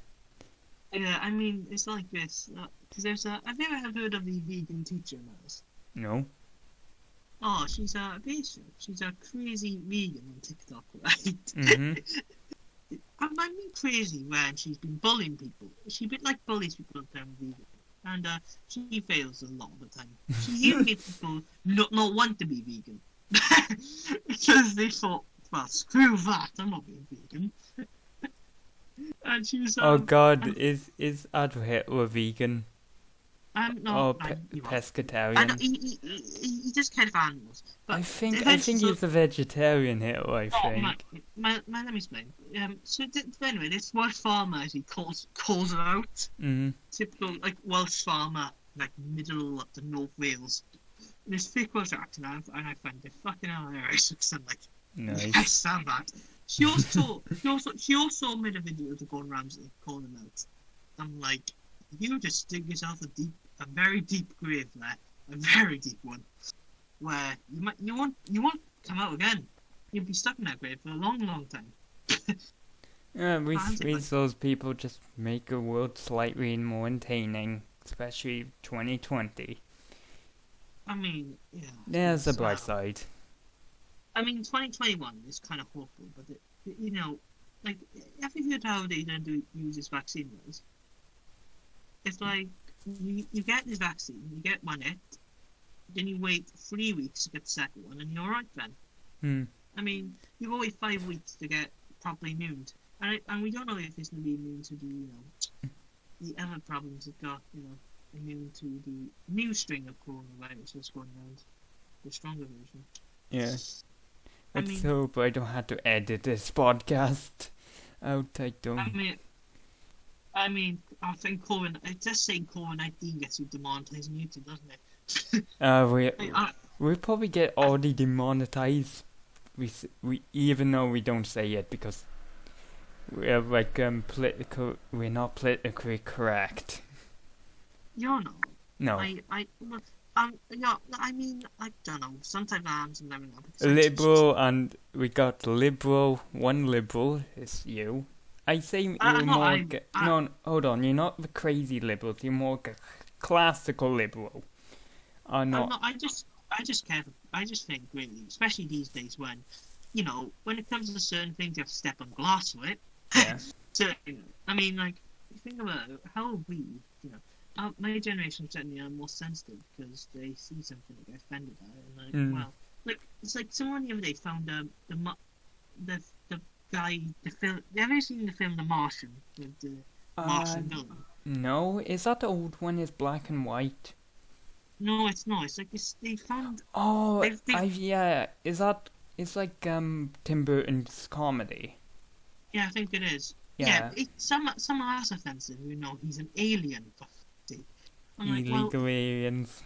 Yeah, I mean, it's like this. Because have you ever heard of the vegan teacher nurse? No. Oh, she's a crazy vegan on TikTok, right? Mhm. I mean crazy when she's been bullying people. She bullies people in terms of vegan. And she fails a lot of the time. She even gets people not want to be vegan. Because they thought, well, screw that, I'm not being vegan. And she was Oh God, is Adolf Hitler vegan no, or he wasn't. pescatarian? I know, he just kind of animals. But I think eventually- he's a vegetarian, Hitler. I Oh, think. let me explain. Anyway, this Welsh farmer, as he calls it out, Mm. typical like Welsh farmer, like middle of the North Wales. And his fake Welsh accent, and I find it fucking hilarious because I'm like, Nice. yes, have that. She also made a video to Gordon Ramsay calling him out. I'm like, you just dig yourself a very deep grave there, a very deep one, where you won't come out again. You'll be stuck in that grave for a long, long time. Yeah, Sounds like- those people just make the world slightly more entertaining, especially 2020. I mean, yeah. There's a it's, bright side. I mean, 2021 is kind of hopeful, but like, have you heard how they don't use this vaccine? Right? It's like you get this vaccine, you get one then you wait 3 weeks to get the second one, and you're alright then. Hmm. I mean, you go wait 5 weeks to get properly immune, and we don't know if it's going to be immune to the other problems it got, immune to the new string of coronavirus that's going around, the stronger version. Yeah. I Let's mean- hope I don't have to edit this podcast out. I don't. I mean, I think just saying COVID-19 gets you demonetized on YouTube, doesn't it? We probably get already demonetized we even though we don't say it because we're like we're not politically correct. You're not. No. Yeah, I mean, I don't know. Sometimes I am, sometimes I'm not. Liberal, and we got liberal. One liberal is you. I say you're more. No, hold on. You're not the crazy liberal. You're more classical liberal. I just think really, especially these days when, when it comes to certain things, you have to step on glass for it. Yeah. So, I mean, like, think about how we, my generation certainly are more sensitive because they see something they get offended at, and well, like it's like someone the other day found the guy, the film. Have you ever seen the film The Martian with the Martian villain? No, is that the old one? Is black and white? No, it's not. It's like they found. Oh, yeah. Is that? It's like Tim Burton's comedy. Yeah, I think it is. Yeah. It's some ass offensive. He's an alien. I'm illegal aliens.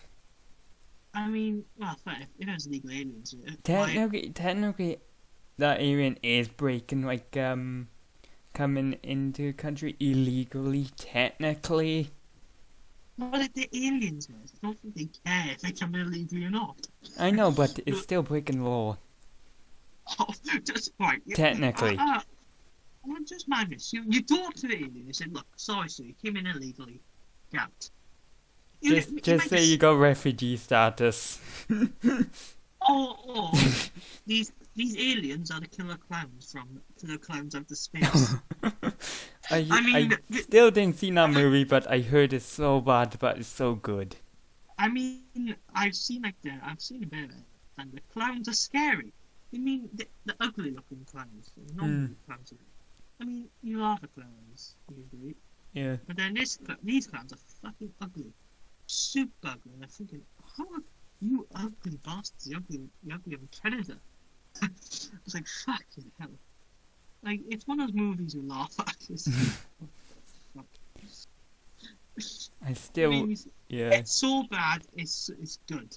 I mean, well, fair. If it's illegal aliens, technically, that alien is breaking coming into the country illegally. Technically. Well, they're aliens, man. I don't think they care if they come in illegally or not. I know, but it's still breaking the law. Oh, just right. Technically. Well, just mind this. You talk to the alien and said, "Look, sorry, sir, you came in illegally. Get out." Just say you got refugee status. Or these aliens are the killer clowns clowns of the space. I still didn't see that movie, but I heard it's so bad, but it's so good. I mean, I've seen a bit of it, and the clowns are scary. I mean, the ugly looking clowns, the normal clowns. I mean, you laugh at clowns, you agree? Yeah. But then these clowns are fucking ugly, super ugly. And I'm thinking, how are you ugly bastards? You ugly predator. It's like fucking hell. Like it's one of those movies you laugh at. Yeah. It's so bad. It's good.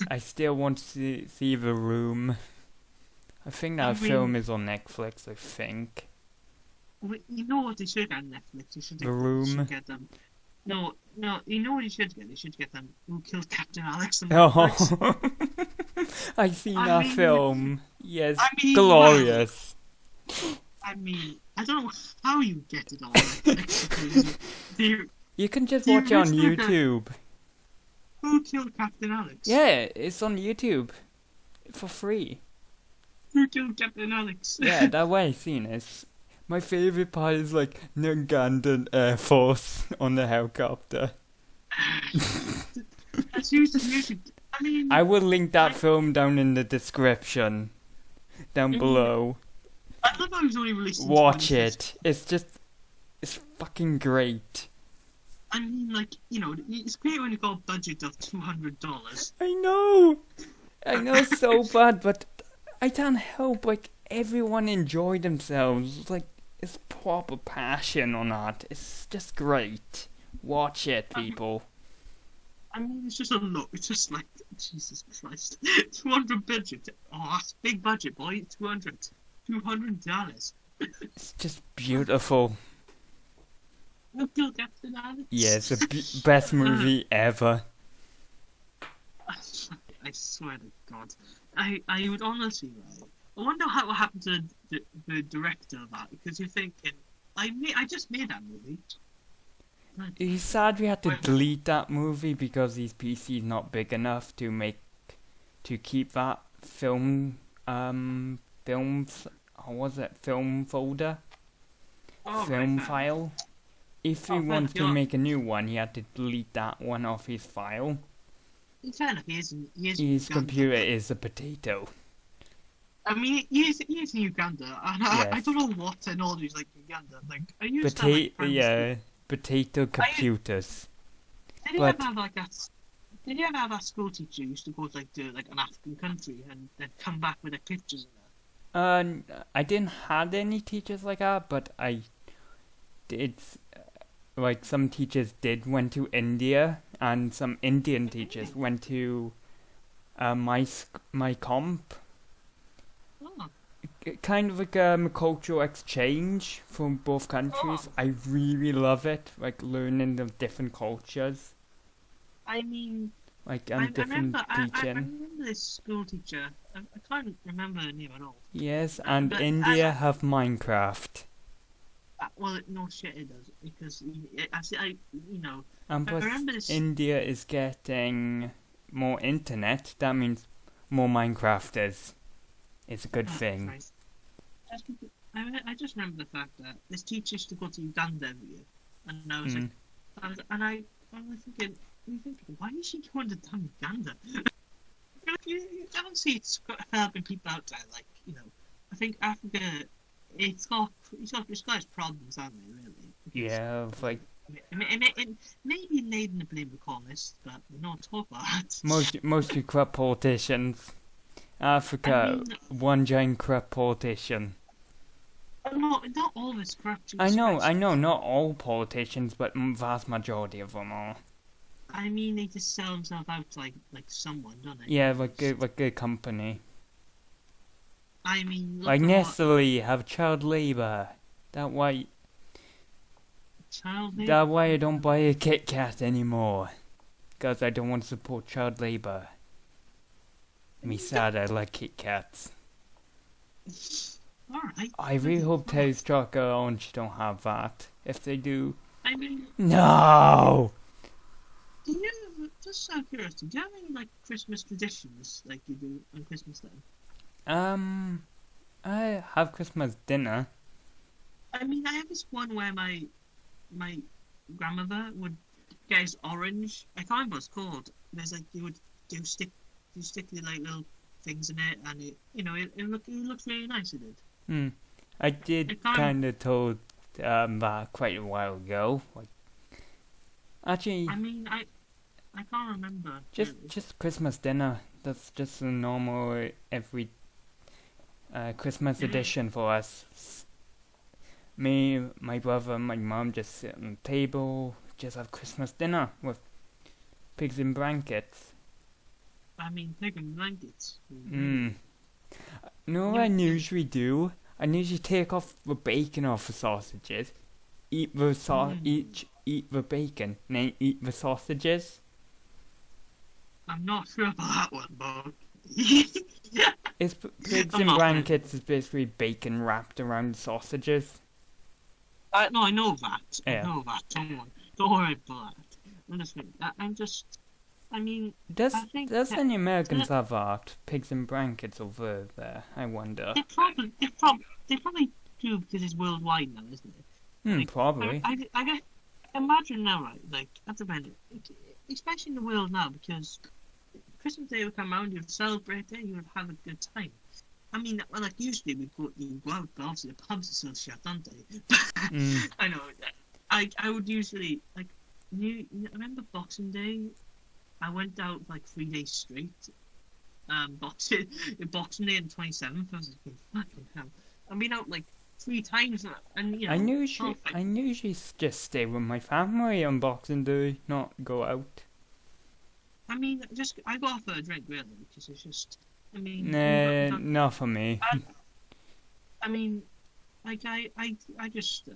I still want to see The Room. I think that film is on Netflix. I think. You know what they should get on Netflix? They should The Room. Should get them. No. You know what they should get? They should get them. Who Killed Captain Alex? Oh, I seen that film. Yes, glorious. Well, I mean, I don't know how you get it on Netflix. You can just watch it on YouTube. Who Killed Captain Alex? Yeah, it's on YouTube for free. Who Killed Captain Alex? Yeah, that way I've seen it. My favourite part is like the Ugandan Air Force on the helicopter. That's used as music. I mean, I will link that film down in the description, down below. I love how it was only released. Watch it. It's fucking great. I mean, like, it's great when you got a budget of $200. I know it's so bad, but I can't help, like, everyone enjoyed themselves. Like, it's proper passion on that. It's just great. Watch it, people. I mean, it's just a look. It's just like, Jesus Christ. 200 budget. Oh, that's big budget, boy. $200. It's just beautiful. Who Killed Captain Alex? Yeah, it's the best movie ever. I swear to God. I would honestly, right? I wonder what happened to the director of that, because you're thinking, I just made that movie. He's sad we had to delete that movie because his PC is not big enough to keep that film folder, file. If he wanted to make a new one, he had to delete that one off his file. Fair enough, his computer is a potato. I mean, he is in Uganda, and I don't know what technology is like Uganda. Like, I used to potato computers. Did you ever have that school teacher who used to go to an African country and then come back with their pictures of that? I didn't have any teachers like that, but I did. Like some teachers went to India, and some Indian teachers went to my comp. Oh. kind of like cultural exchange from both countries. I really love it, like learning the different cultures, I mean, like I different remember, I teaching. remember this school teacher. I can't remember her name at all. Yes, and But India have Minecraft, well, no shit, it does because you know, and I plus remember this. India is getting more internet. That means more Minecrafters. It's a good thing. Christ. I just remember the fact that this teacher used to go to Uganda every year, and I was like, I was thinking, why is she going to damn Uganda? you don't see it's helping people out there, like, you know. I think Africa, it's got its problems, haven't they, really? Because, Yeah, like it may be laden to blame the colonists, but we don't talk about that. mostly corrupt politicians. Africa, one giant corrupt politician. No, not all this corrupt. I know, not all politicians, but vast majority of them are. I mean, they just sell themselves out like someone, don't they? Yeah, like a company. I mean, look Like at Nestle have child labor. That why child that why I don't buy a Kit Kat anymore. Cause I don't want to support child labor. Me sad, I like Kit Kats. Alright. I really hope Terry's Chocolate Orange don't have that. If they do, I mean, no. do you, just out of curiosity, do you have any, like, Christmas traditions, like you do on Christmas time? I have Christmas dinner. I mean, I have this one where my grandmother would get us orange. I can't remember what it's called. There's like you stick the like little things in it, and it looks really nice. It did. I did kind of told that quite a while ago. Like, actually, I mean, I can't remember. just Christmas dinner. That's just a normal every Christmas edition for us. Me, my brother, my mum just sit on the table, just have Christmas dinner with pigs in blankets. I mean, pig in blankets. You know what I usually do? I usually take off the bacon off the sausages, eat the eat the bacon, and then eat the sausages. I'm not sure about that one, but It's pigs in blankets is basically bacon wrapped around the sausages. No, I know that. Yeah. I know that. Don't worry about that. I mean, Does I think any Americans have that? Pigs in blankets over there? I wonder. they probably do because it's worldwide now, isn't it? Like, Probably. I imagine now, right? Like at the minute, especially in the world now, because Christmas Day would come around, you'd celebrate it, you would have a good time. I mean, well, like usually you go out, but obviously the pubs are still shut, aren't they? I know. I would usually like. I remember Boxing Day. I went out like 3 days straight. Boxing Day and 27th. I was like, fucking hell. I've been out like 3 times, and you know. I usually just stay with my family on Boxing Day, not go out. I mean, I go out for a drink really because it's just. I mean, Nah, not for me. I mean, like I just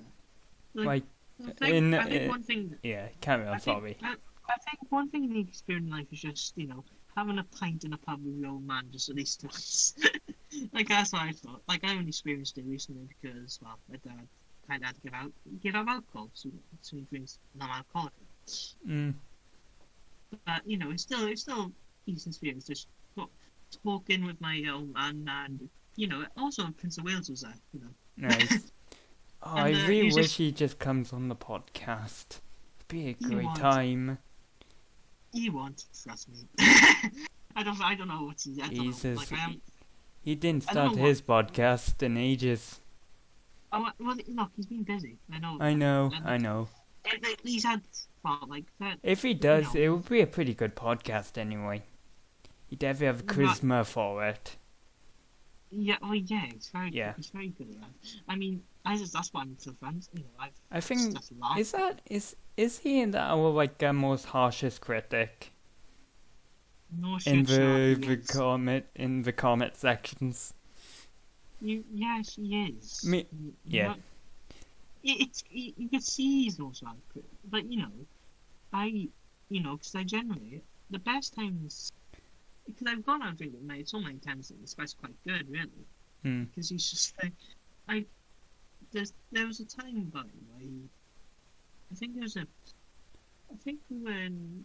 Like, I think one thing. Yeah, carry on. Sorry. I think one thing in the experience in life is just having a pint in a pub with your old man just at least twice. Like that's what I thought. Like I only experienced it recently because my dad kind of had to give up alcohol, so he drinks non-alcoholic. But it's still decent experience. Just talking with my old man, and also Prince of Wales was there. Nice. Oh, I really wish he just comes on the podcast. It'd be a great time. He won't, trust me. I don't know what he didn't start his podcast in ages. Oh well, look, he's been busy. I know. He's had that. If he does, it would be a pretty good podcast anyway. He'd definitely have charisma for it. Yeah, well, yeah, it's very good at that. I mean, that's why I'm so friends. I think is he in our most harshest critic? No in the comment sections. Yeah, she is. Me, You yeah. know, you can see he's no psycho, but I, because I generally the best times because I've gone out drinking with mates so many times and it's quite good, really. Mm, Because he's just like, I there was a time by where I think I think we were in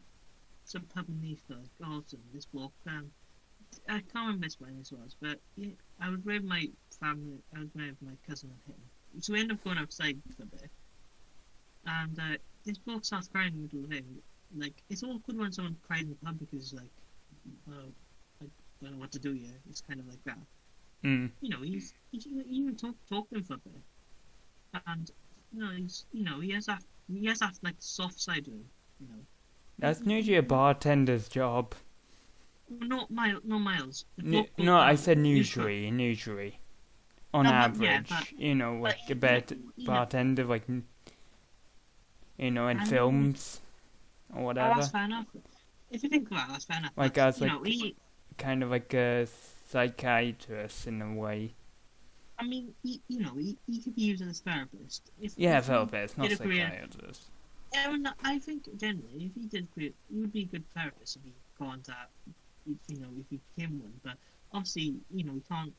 some pub in Leith, like Galton, this bloke, I can't remember when this was, but yeah, I was with my family, I was with my cousin and him. So we ended up going outside for a bit, and this bloke starts crying in the middle of it. Like, it's all good when someone cries in the pub because, like, oh, I don't know what to do here. It's kind of like that. mm. You even talk to him for a bit, and he has that like soft side to him. You know, That's usually a bartender's job. No Miles. No, I said Neutral. usually. On No, average, but like a bad you know, bartender, like, in I mean, films or oh, whatever. that's fair enough. If you think about it, that's fair enough. Like But as you like know, he. kind of like a psychiatrist in a way. I mean, he could be used as a therapist. Yeah, If he therapist, did not a career, psychiatrist. I think generally, if he did a career, he would be a good therapist if he gone that. If he became one. But obviously, he can't.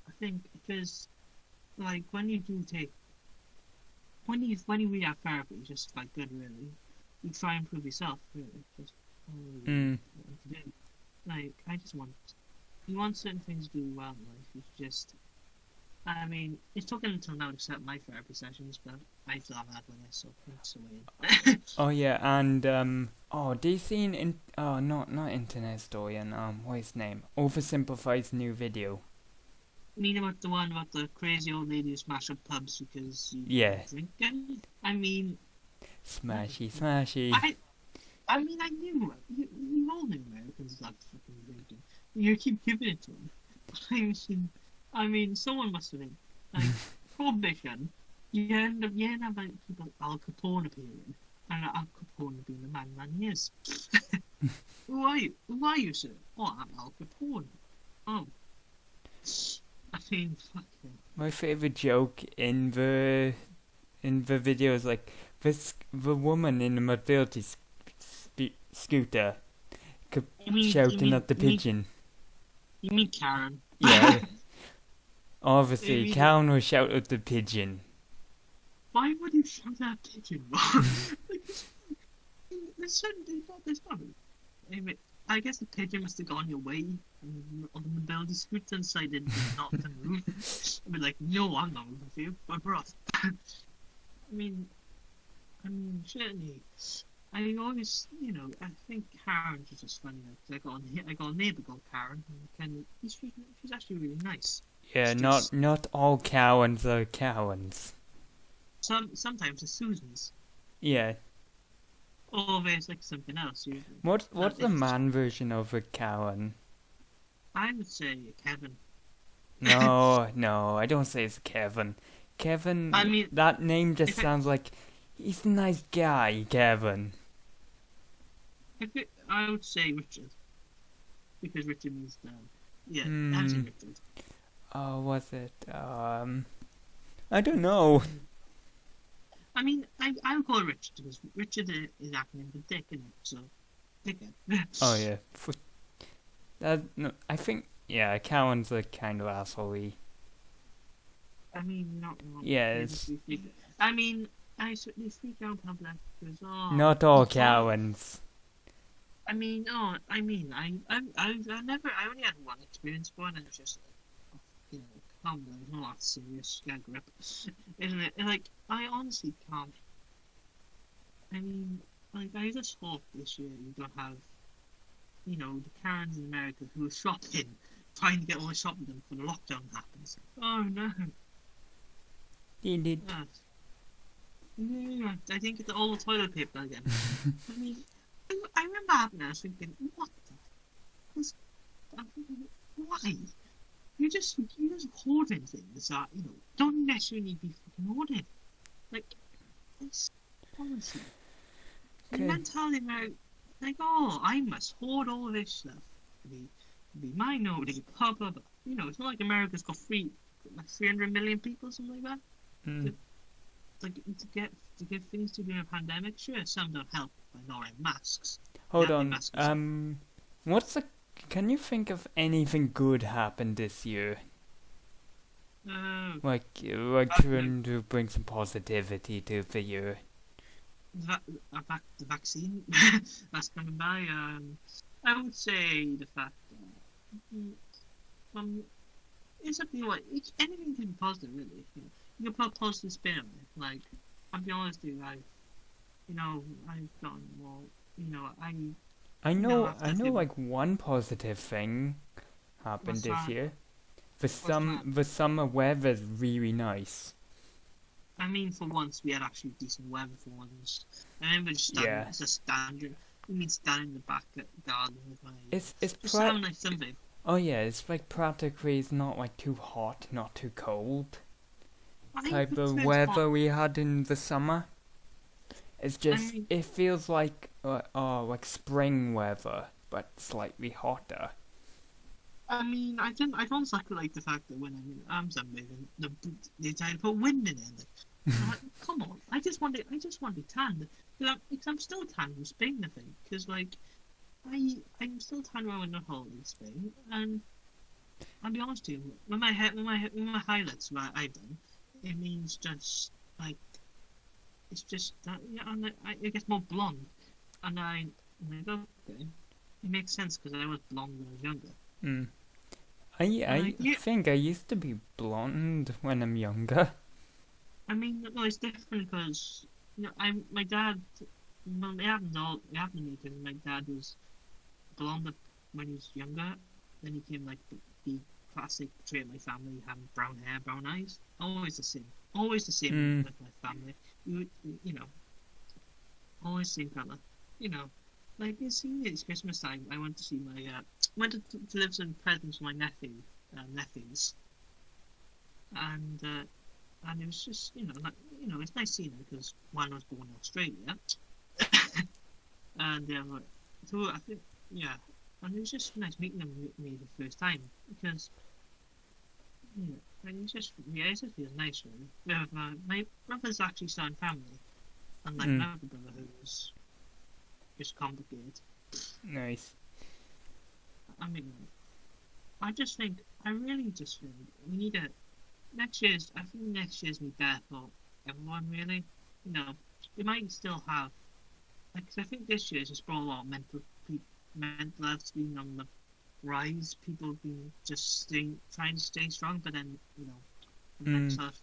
I think because like when you do take when you read out therapy, it's just like good really. You try and improve yourself really. Just all you Mm. want to do. Like I just want you want certain things to do well in life. You just I mean, it's taken until now to set my therapy sessions, but I still haven't had one yet, so it's the way in. Oh yeah, and do you seen not Internet Story and what's his name? Oversimplified's new video. mean about the one about the crazy old lady who smashed up pubs because you Yeah, drink it? I mean, smashy. I knew you all knew Americans loved fucking drinking. You keep giving it to them. Someone must have been like prohibition. You end up like people like Al Capone appearing, and Al Capone being the man he is. Who are you? Who are you, sir? Oh, I'm Al Capone. Oh, fucking. My favorite joke in the video is like the woman in the mobility scooter shouting at the pigeon. You mean Karen? Yeah, obviously, mean- Karen will shout at the pigeon. Why would you shout at a pigeon? Like, there's certainly not. There's not. I guess the pigeon must have gone your way on the mobility scooter and decided not to move. I'd be like, no, I'm not moving for you. Bumper off. I mean, certainly. I always, I think Karen's is just funny. Like, I got a neighbour called Karen, and she's actually really nice. Yeah, It's not just- not all Karens are Karens. Sometimes it's Susan's, Yeah. or there's like something else usually. What's the it's- man version of a Karen? I would say Kevin. No, I don't say it's Kevin. Kevin, I mean, that name just if it- sounds like he's a nice guy, Kevin. I would say Richard, because Richard means yeah, Hmm. I would say Richard. Oh, was it? I don't know. I mean, I would call it Richard because Richard is acronym for Dick, isn't it? So, Dickhead. Oh yeah. No, I think Karen's a kind of asshole-y. I mean, not. Yeah, it's I mean, I certainly speak out public because not all Karens. I only had one experience for it, and it's just like, calm down, it's not that serious, get a grip, isn't it? Like, I honestly can't. I mean, like, I just hope this year you don't have, the Karens in America who are shopping, trying to get all the shopping done before the lockdown happens. Oh no. Indeed. Yes. Yeah, I think it's all the toilet paper again. I mean, I remember having that, I was thinking, what the? Because I'm thinking, why? You're just hoarding things that don't necessarily need to be fucking hoarded. Like, it's honestly the Okay. mentality about like, oh, I must hoard all this stuff to be minority, blah blah blah. It's not like America's got free like 300 million people, something like that. Mm. Like to get things to during a pandemic. Sure, some don't help by not wearing masks. Hold Having on. masks. What's the? Can you think of anything good happened this year? Like trying to bring some positivity to the year. The vaccine that's coming by. I would say the fact that it's something like anything can be positive, really. You can put a positive spin on it. Like, I'll be honest with you, I've gotten more. I know. After I a know. few. Like one positive thing happened What's this that? year. That? The summer weather's really nice. I mean, for once, we had actually decent weather for once. I remember Yeah. just standing. We mean standing in the back garden with my. It's Just sound like something. Oh yeah, it's like practically it's not like too hot, not too cold. I think Type of it's weather hot. we had in the summer. It's just mean- it feels like like spring weather, but slightly hotter. I don't exactly like the fact that when I'm in Amsterdam, they try to put wind in it. I'm like, come on! I just want to be tanned. Because I'm still tan from Spain, I think. Because like, I'm still tan when I'm on holiday in Spain, and I'll be honest with you, with my highlights that I've done, it means just like it's just that yeah, and I get more blonde, and I'm like, okay, it makes sense because I was blonde when I was younger. Mm. I Yeah, think I used to be blonde when I'm younger. I mean, no, it's different because my dad. Well, it happened to me because my dad was blonde when he was younger. Then he came like the classic trait of my family, having brown hair, brown eyes. Always the same Mm. with my family. You know, always same color. You know, like it's Christmas time. I went to see my went to deliver some presents for my nephews, and it was just it's nice seeing them because one was born in Australia, and the other two I think and it was just nice meeting them me the first time because and it just feels nice really. My brother's actually starting family, unlike Mm. my other brother who's just complicated. Nice. I mean, I really just think we need a I think next year's be better for everyone really. They might still have, like, 'cause I think this year's just brought a lot of mental health's been on the rise. People have been just trying to stay strong, but then, mental health.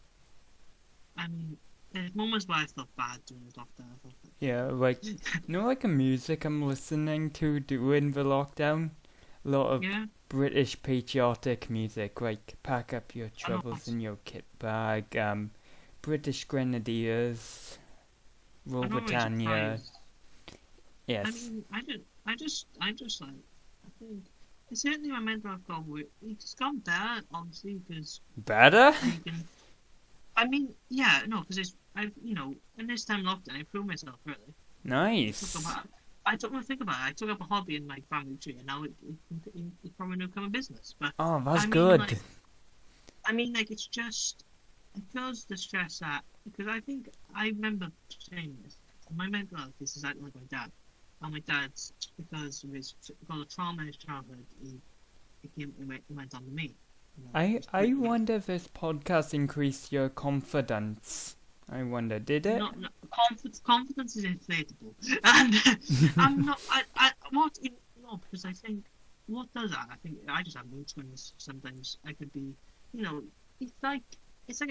I mean, there's moments where I felt bad during the lockdown. I felt Yeah, like like a music I'm listening to during the lockdown. A lot of yeah, British patriotic music, like Pack Up Your I know. Troubles in Your Kit Bag, British Grenadiers, Rule I'm not really Britannia. surprised. Yes. I mean, I just like, I think, it's certainly my mental health got it's gone better, obviously, because Better? you can. I mean, yeah, no, because in this time lockdown, I proved myself really. Nice. I took my think about it. I took up a hobby in my family tree, and now it's probably going to become a business. But Oh, that's I mean, good. like it's just because the stress because I think I remember saying this. My mental health is exactly like my dad. And my dad's because of the trauma in his childhood, it went on to me. I wonder if this podcast increased your confidence. I wonder, did it? No, confidence is inflatable, and I'm not. No, because I think what does that? I think I just have mood swings. Sometimes I could be, it's like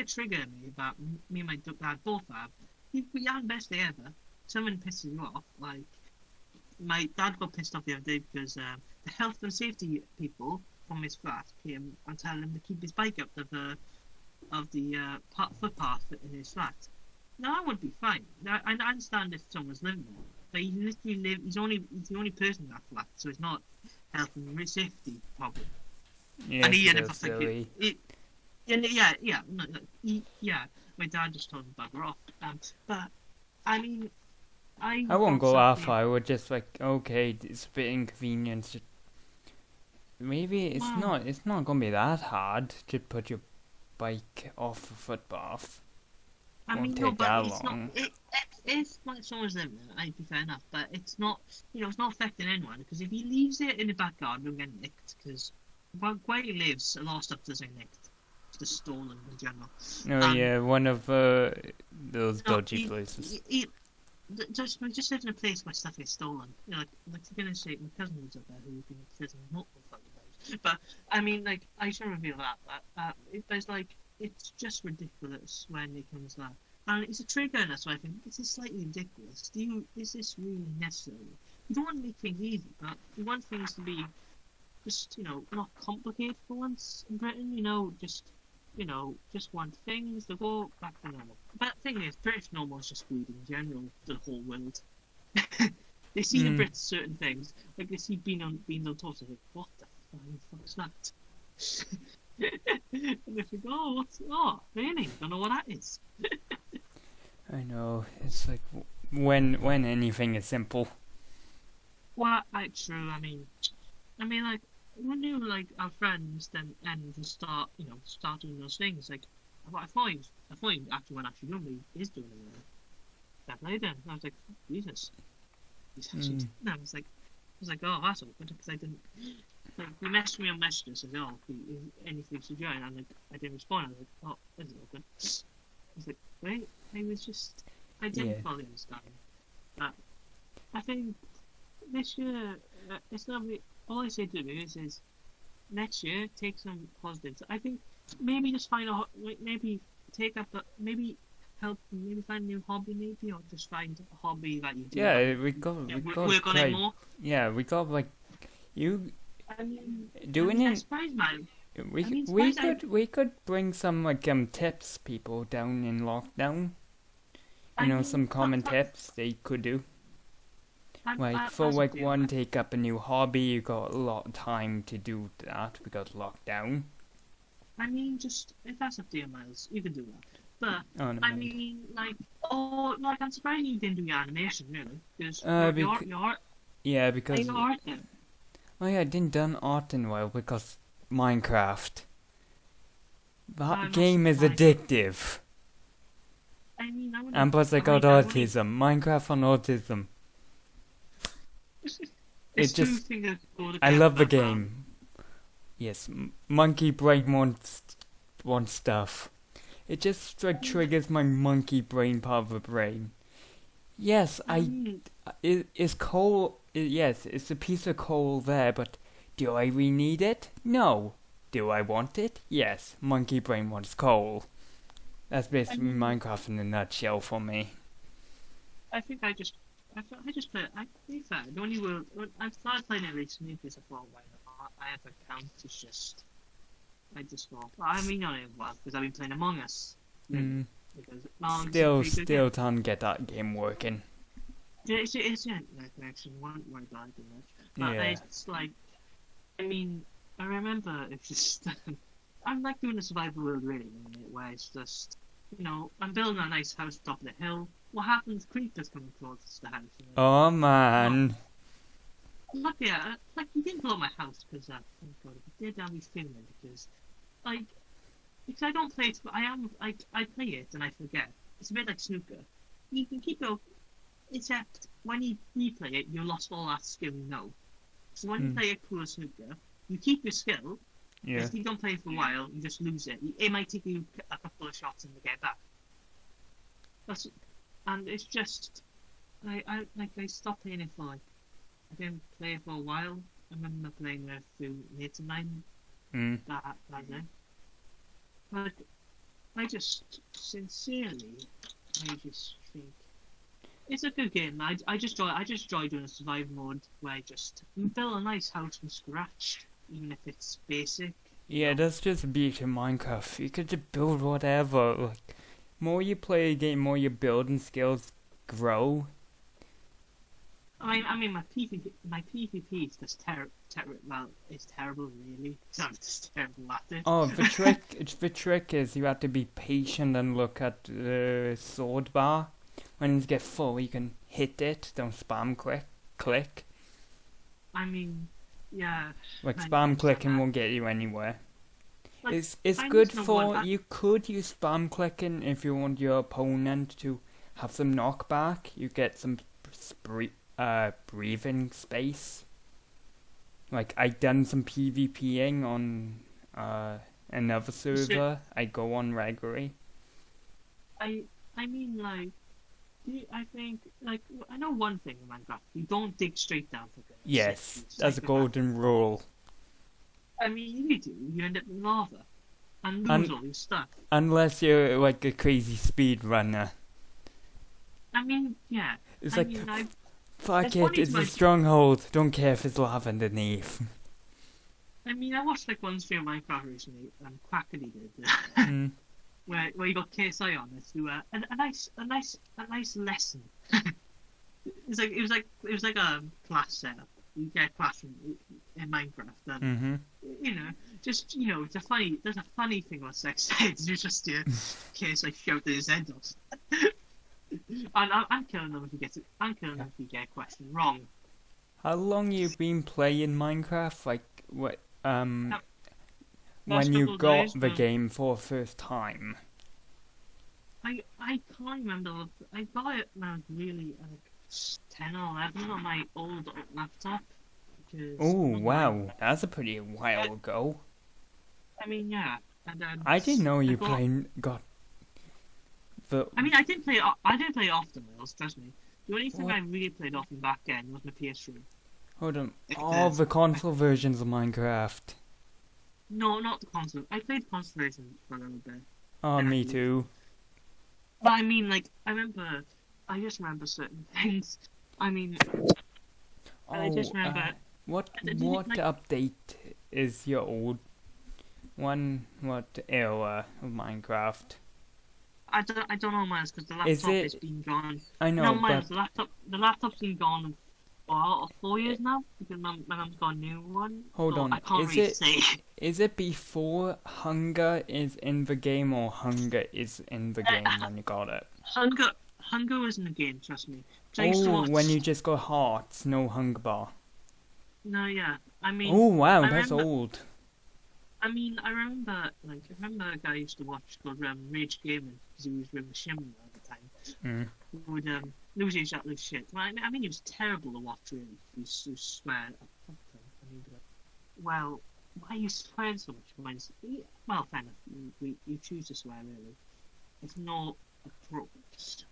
a trigger in me that me and my dad both have. We had the best day ever. Someone pisses you off, like my dad got pissed off the other day because the health and safety people from his flat came and told him to keep his bike up the footpath in his flat. Now I would be fine. Now, I understand if someone's living there, but he literally he's the only person in that flat, so it's not health and safety problem. Yes, And he ended that's up like silly. My dad just told him to bugger off. But I mean, I won't go that far. I would just like, okay, it's a bit inconvenient. Maybe it's Wow. not. It's not gonna be that hard to put your bike off a footpath. I Won't mean, take no, but that it's long. not. If like someone's living there, I'd be fair enough. But it's not. It's not affecting anyone because if he leaves it in the backyard, it'll get nicked. Because where he lives, a lot of stuff doesn't get nicked. It's just stolen in general. Oh yeah, one of those No, dodgy places. Just live in a place where stuff gets stolen. Like for goodness sake, my cousin lives up there who's been in prison multiple fucking times. But I mean, like, I shouldn't reveal that. There's like, it's just ridiculous when it comes to that. And it's a trigger, and that's why I think this is slightly ridiculous. Is this really necessary? You don't want to make things easy, but you want things to be just, not complicated for once in Britain. Just want things to go back to normal. But the thing is, British normal is just weird in general to the whole world. They see the Brits certain things, like they see being on toast, they're like, what the fuck's that? And they think, really? Don't know what that is. I know, it's like when anything is simple. Well, true. I mean, like, when you like our friends then and just start doing those things, like, what I find actually when actually doing is doing it. That later, and I was like, Jesus, he's actually doing that. I was like, oh, that's awkward because I didn't. Like, he messaged me on Messenger, said, oh, anything to join, and like, I didn't respond. I was like, oh, this is awkward. I was like, wait, I didn't fully understand. But I think this year, it's gonna be. All I say to the is next year take some positives. I think maybe just find maybe take up maybe help find a new hobby maybe, or just find a hobby that you do. Yeah, we got work on it more. Yeah, we got like you I mean, doing it. Man. We could bring some like tips people down in lockdown. Some common tips they could do. One, take up a new hobby. You got a lot of time to do that because lockdown. I mean, just if that's up to you, Miles, you can do that. But no, I mean, I'm surprised you didn't do your animation really, because your art. Yeah, because your art then. Oh yeah, I didn't done art in a while because Minecraft. That game is addictive. I mean, and plus I got autism. Minecraft on autism. I love the game. Yes, monkey brain wants stuff. It just triggers my monkey brain part of the brain. Yes, is coal. Yes, it's a piece of coal there, but do I really need it? No. Do I want it? Yes. Monkey brain wants coal. That's basically Minecraft in a nutshell for me. I think I just play it. I think that the only world I've started playing it recently because I thought, why not? I have an account. It's just I just thought. I mean, not even well because I've been playing Among Us. Still can't get that game working. It's connection. Won't worry about it too much. But it's like, I mean, I remember it's just. I'm like doing a survival world really, where it's just, I'm building a nice house top of the hill. What happens? Creepers come towards the house. Oh man. Like you didn't blow my house because thank God. If you did, I'd be filming because I don't play it. I play it and I forget. It's a bit like snooker. You can keep it, except when you replay it, you lost all that skill you know. So when you play a cool snooker, you keep your skill. Yeah. If you don't play it for a while, you just lose it. It might take you a couple of shots and to get back. And it's just, I stopped playing it for I didn't play it for a while. I remember playing it through mates of mine. That day. But I just sincerely, I just think it's a good game. I just enjoy doing a survival mode where I just build a nice house from scratch. Even if it's basic. Yeah, that's just the beauty of Minecraft. You could just build whatever. Like, more you play a game, more your building skills grow. I mean, my PvP is just it's terrible, really. So I'm just terrible at it. Oh, the trick is you have to be patient and look at the sword bar. When it gets full, you can hit it. Don't spam click. I mean. Yeah. Like spam clicking won't get you anywhere. like It's I good just know for one. you could use spam clicking if you want your opponent to have some knockback. You get some breathing space. Like I done some PvPing on another server. I go on regularly. I mean, like, I think, like, I know one thing in Minecraft. You don't dig straight down for good. Yes, that's a golden rule. I mean, if you do, you end up in lava and lose all your stuff. Unless you're like a crazy speedrunner. I mean, yeah. It's I like, mean, fuck it, it's a stronghold. Don't care if it's lava underneath. I mean, I watched like one stream of Minecraft recently, and Quackity did, where you got KSI on this to a nice lesson. It was like a class setup. You get a class in Minecraft, and just it's there's a funny thing about sex ed. You just KSI shouted his head off. And I'm killing them if he gets it. I'm killing them if he get a question wrong. How long you been playing Minecraft? Like what? When you got the game for the first time? I can't remember. I got it when I was really like 10 or 11 on my old laptop. Oh wow, that's a pretty while ago. I mean, yeah. And I didn't know you got. I mean, I didn't play often, Wales, trust me. The only thing I really played often back then was my PS3. Hold on. All the console versions of Minecraft. No, not the console. I played the console version for a little bit. Oh, me too. But I mean, like, I just remember certain things. I mean, I just remember... what update is your old one? What era of Minecraft? I don't know, Miles, because the laptop has been gone. I know, no, Miles, the laptop's been gone for 4 years now, because my mum's got a new one. Hold on, I can't really say. Is it before Hunger is in the game, or Hunger is in the game when you got it? Hunger was in the game, trust me. When you just got hearts, no hunger bar. No, yeah. I mean... Oh, wow, that's old. I mean, I remember a guy I used to watch called Rage Gaming, because he was with Shimmer at the time. Who would lose his shit, lose shit. Well, I mean, he was terrible to watch, really. He was so swear. I mean, well, why are you swearing so much? Well, fair enough. You choose to swear, really. It's not appropriation.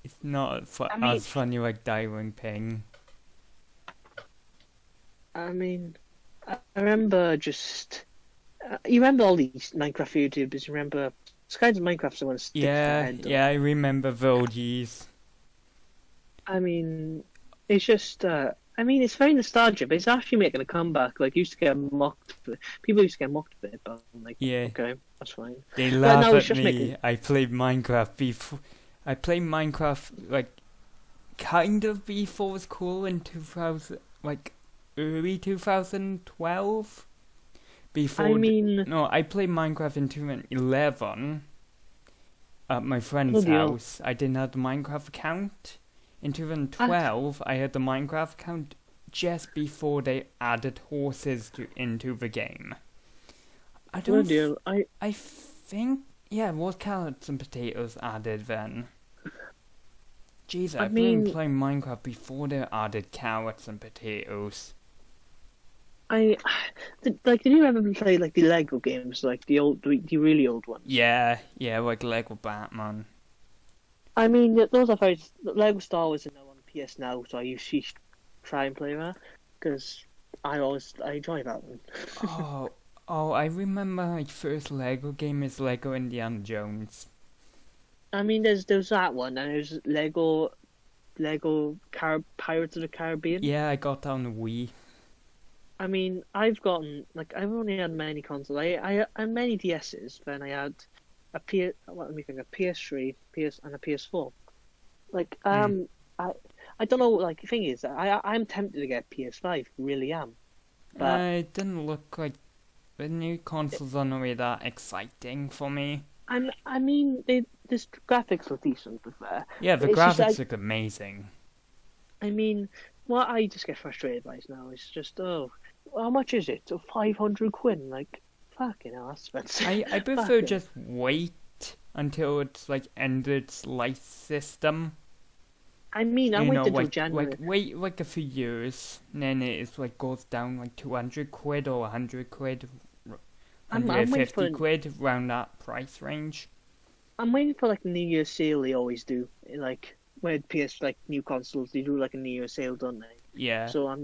It's not as funny like Diving Ping. I mean, I remember you remember all these Minecraft YouTubers? You remember Skies of Minecraft's the one sticks their head up. Yeah, I remember those. I mean, it's just, it's very nostalgic, but it's actually making a comeback. Like, people used to get mocked a bit, but I'm like, okay, that's fine. They laugh at me. I played Minecraft before. I played Minecraft, like, kind of before it was cool in 2000, like, early 2012. I played Minecraft in 2011 at my friend's house. I didn't have the Minecraft account. In 2012, I had the Minecraft account just before they added horses into the game. I think, it was carrots and potatoes added then. Jeez, I've been playing Minecraft before they added carrots and potatoes. Did you ever play like the Lego games, like the really old ones? Yeah, like Lego Batman. I mean, those are very Lego Star Wars are now on PS Now, so I usually try and play that because I enjoy that one. I remember my first Lego game is Lego Indiana Jones. I mean, there's that one, and there's Lego Pirates of the Caribbean. Yeah, I got that on the Wii. I mean, I've only had many consoles. I had many DSs, then I had a PS3, and a PS4. Like, I don't know. Like, the thing is, I'm tempted to get PS5. Really am. But it didn't look like the new consoles are not really that exciting for me. I mean, this graphics look decent, to be fair. Yeah, the graphics look amazing. I mean, what I just get frustrated by is now is just, oh, how much is it? So 500 quid. Like, fucking hell, that's expensive. I prefer Fucking- just wait until it's like ended its life system. I mean, I You know, waited until like January. wait like a few years, and then it's like goes down like 200 quid or 100 quid, I'm waiting 150 for quid around that price range. I'm waiting for like the New Year's sale they always do. Like with PS like new consoles, they do like a New Year's sale, don't they? Yeah. So I'm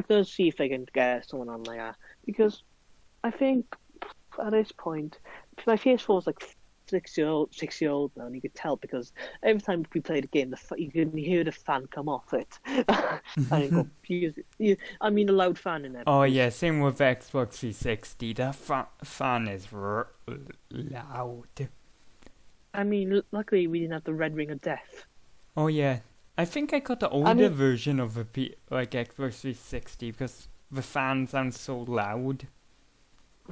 gonna see if I can get someone on like that because I think at this point my PS4 is like 6 year old now, and you could tell because every time we play the game, you can hear the fan come off it. And you go, I mean, a loud fan in there. Oh because- yeah, same with Xbox 360. That fan is loud. I mean, luckily we didn't have the red ring of death. Oh yeah, I think I got the older mean- version of like Xbox 360 because the fan sounds so loud.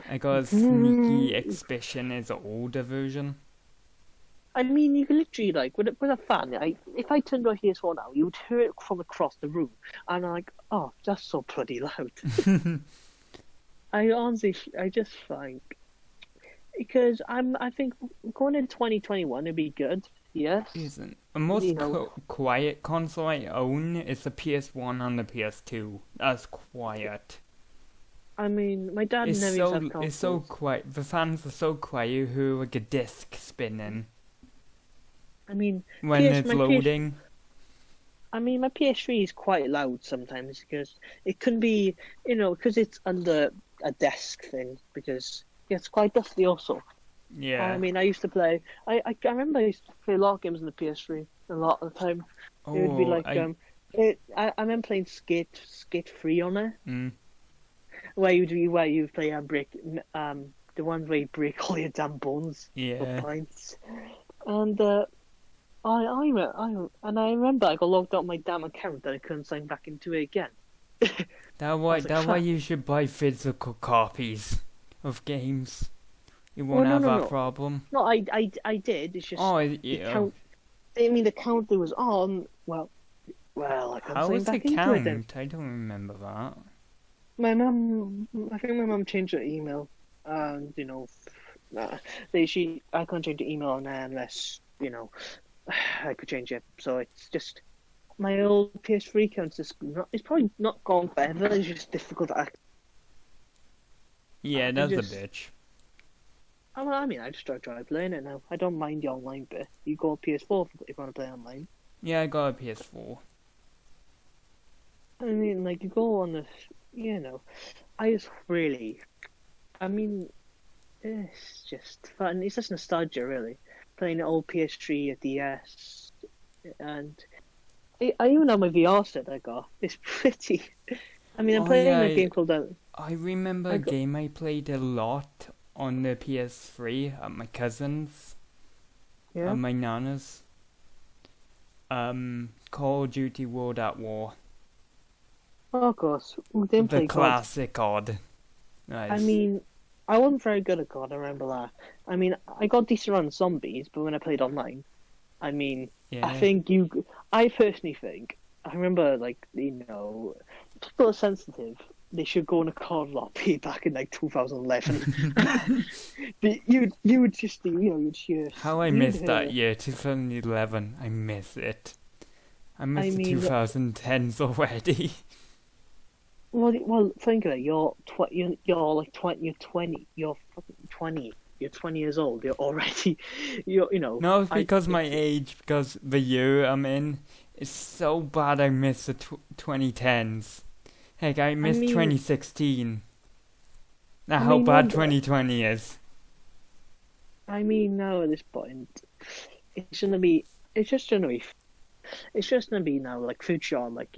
I got a sneaky expression as the older version. I mean, you can literally like with a fan. If I turned on PS4 now, you would hear it from across the room, and I'm like, oh, that's so bloody loud. I just think because I think going in 2021 would be good. Yes. Isn't the most You know. quiet console I own is the PS1 and the PS2. That's quiet. I mean, my dad never used to have consoles. It's so quiet. The fans are so quiet. Who like a disc spinning I mean, when PS it's my PS loading. I mean, my PS3 is quite loud sometimes because it can be, because it's under a desk thing because it's quite dusty also. Yeah. I mean, I used to play. I remember I used to play a lot of games on the PS3 a lot of the time. It would be like I remember playing Skate 3 on it, where you play the one where you break all your damn bones for yeah. pints, and I remember I got logged out of my damn account and I couldn't sign back into it again. That's was like, why fuck. you should buy physical copies of games. You Well, won't no, have no, that no. problem. No, I did. It's just Oh, the yeah. count. I mean, the count that was on. Well, I couldn't How sign was the back into it then. count? I don't remember that. I think my mum changed her email, and I can't change the email on there unless I could change it. So it's just my old PS3 account's just not. It's probably not gone forever. It's just difficult to act. Yeah, I that's just- a bitch. I mean, I just try playing it now. I don't mind the online bit. You go on PS4 if you want to play online. Yeah, I got a PS4. I mean, like you go on this, I just really, I mean, it's just fun. It's just nostalgia, really. Playing the old PS3 at DS, and I even have my VR set I got. It's pretty. I mean, I'm Oh, playing yeah, a game called I remember I a got- game I played a lot on the PS3 at my cousin's, yeah. at my nana's. Call of Duty World at War. Oh, of course, we didn't The play COD. classic odd. Nice. I mean, I wasn't very good at COD. I remember that. I mean, I got decent on zombies, but when I played online, I mean, yeah. I personally think, I remember, like, people are sensitive. They should go on a COD lobby back in, like, 2011. you would just do, you'd hear... How I you'd missed hear- that year, 2011. I miss it. I miss the mean, 2010s already. Well, think of it. You're like 20. You're 20. You're fucking 20. You're 20 years old. You're already. No, it's because my age, because the year I'm in, is so bad I miss the 2010s. Heck, I miss mean- 2016. Now, I how mean, bad what- 2020 is. I mean, now at this point, it's gonna be. It's just gonna be. It's just gonna be now like future on. Like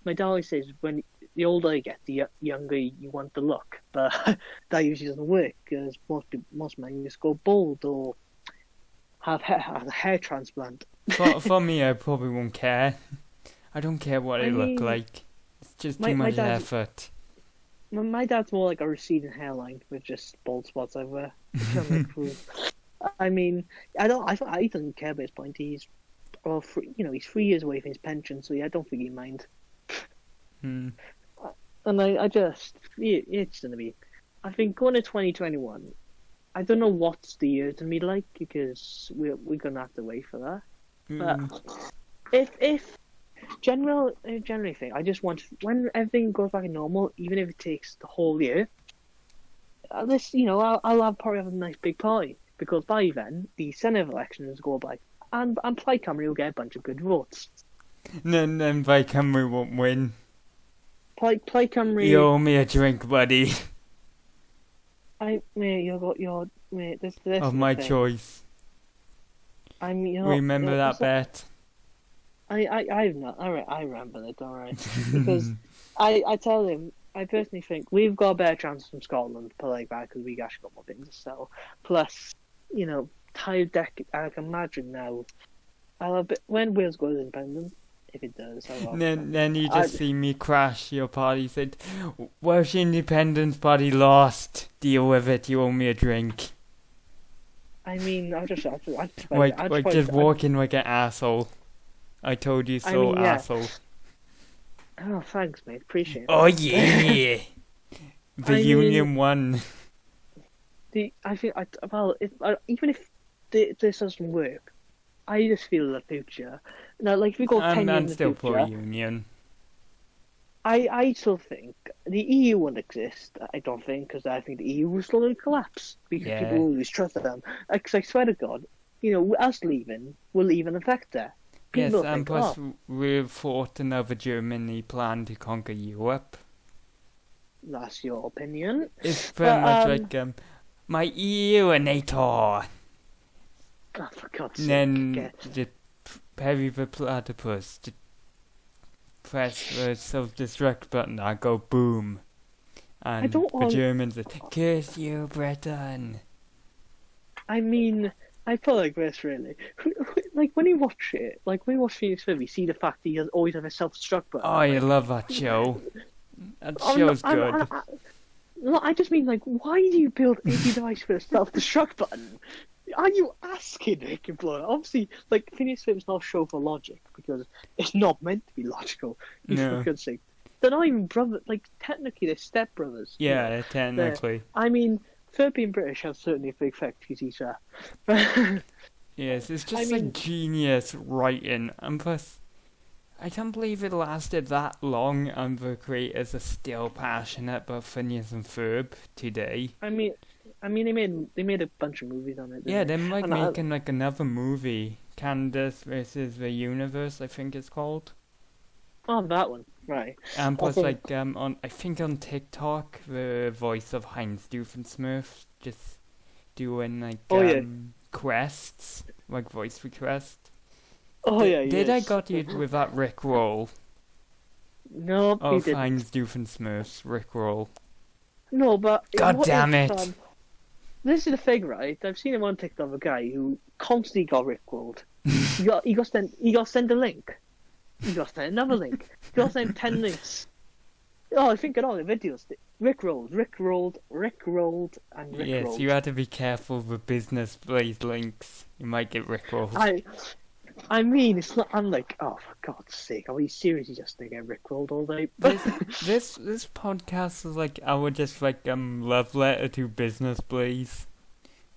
my dad always says, when the older you get, the younger you want to look. But that usually doesn't work because most men just go bald or have a hair transplant. For me, I probably won't care. I don't care what I look mean, like. It's just my too much dad's- effort. My dad's more like a receding hairline with just bald spots everywhere. Which I'm like, "Ooh." I mean, I don't care at this point. He's 3 years away from his pension, so yeah, I don't think he mind. Hmm. And it's gonna be. I think going to 2021. I don't know what's the year to be like because we're gonna have to wait for that. Mm. But if generally thing, I just want when everything goes back to normal, even if it takes the whole year. I'll probably have a nice big party because by then the Senate elections go by, and Plaid Cymru will get a bunch of good votes. Then by Cymru won't win. Plaid Cymru. You owe me a drink, buddy. This Of my choice. I mean, Remember that bet? I've not. All right, I remember it. All right, because I tell him. I personally think we've got a better chance from Scotland to play like that because we actually got more things to sell. Plus, Tide Deck. I can imagine now. When Wales goes independent, if it does. Then you just see me crash your party. Said, Welsh Independence Party lost. Deal with it. You owe me a drink. I mean, I just walk in like an asshole. I told you so, asshole. Oh, thanks, mate. Appreciate it. Oh yeah, the Union won. Even if this doesn't work, I just feel the future. Now, like if we go 10 years in the still future, pro Union. I still think the EU won't exist. I don't think because I think the EU will slowly collapse because people will lose trust in them. Because I swear to God, us leaving will even affect that. Yes, People and plus we've fought another Germany plan to conquer Europe. That's your opinion. It's pretty much like my EU and NATO. Oh, for God's sake. Then the Perry the Platypus to press the self-destruct button and go boom. And the Germans said, curse you, Britain. I mean, I feel like this really. Like when you watch it, like when you watch Phoenix Film, you see the fact that he always have a self-destruct button. Oh, I love that show. That show's good. I just mean, like, why do you build a device for a self-destruct button? Are you asking Rick and Blood? Obviously, like, Phineas Film's not a show for logic because it's not meant to be logical. No. They're not even brothers. Like, technically, they're stepbrothers. Yeah, technically. I mean, for being British has certainly a big effect to each other. Yes, it's just like genius writing, and plus, I can't believe it lasted that long, and the creators are still passionate about Phineas and Ferb today. I mean, they made a bunch of movies on it. Yeah, they're making like another movie, Candace versus the Universe, I think it's called. Oh, that one, right? And plus, I think on TikTok, the voice of Heinz Doofenshmirtz just doing like quests, like voice requests. Oh yeah. Did I got you with that Rick roll? No, of Heinz Doofenshmirtz Rick roll. No, but God damn it! This is the thing, right? I've seen him on TikTok of a guy who constantly got rickrolled. he got sent a link. He got sent another link. He got sent 10 links. Oh, I think in all the videos, rickrolled, and rickrolled. Yes, you have to be careful with business blaze links. You might get rickrolled. I mean, it's not. I'm like, oh, for God's sake, are we seriously just gonna get rickrolled all day? This podcast is like our just like love letter to business blaze.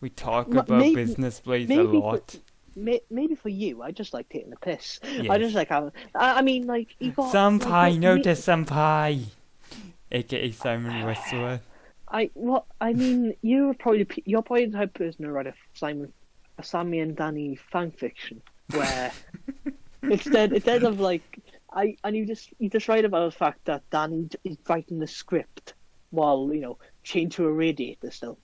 We talk about business blaze a lot. Maybe for you, I just like taking the piss. Yes. I just like having. I mean, like you got Senpai, notice Senpai, aka Simon Whistler. I mean, you're probably the type of person to write a Sammy and Danny fan fiction where instead of like you just write about the fact that Danny is writing the script while chained to a radiator still.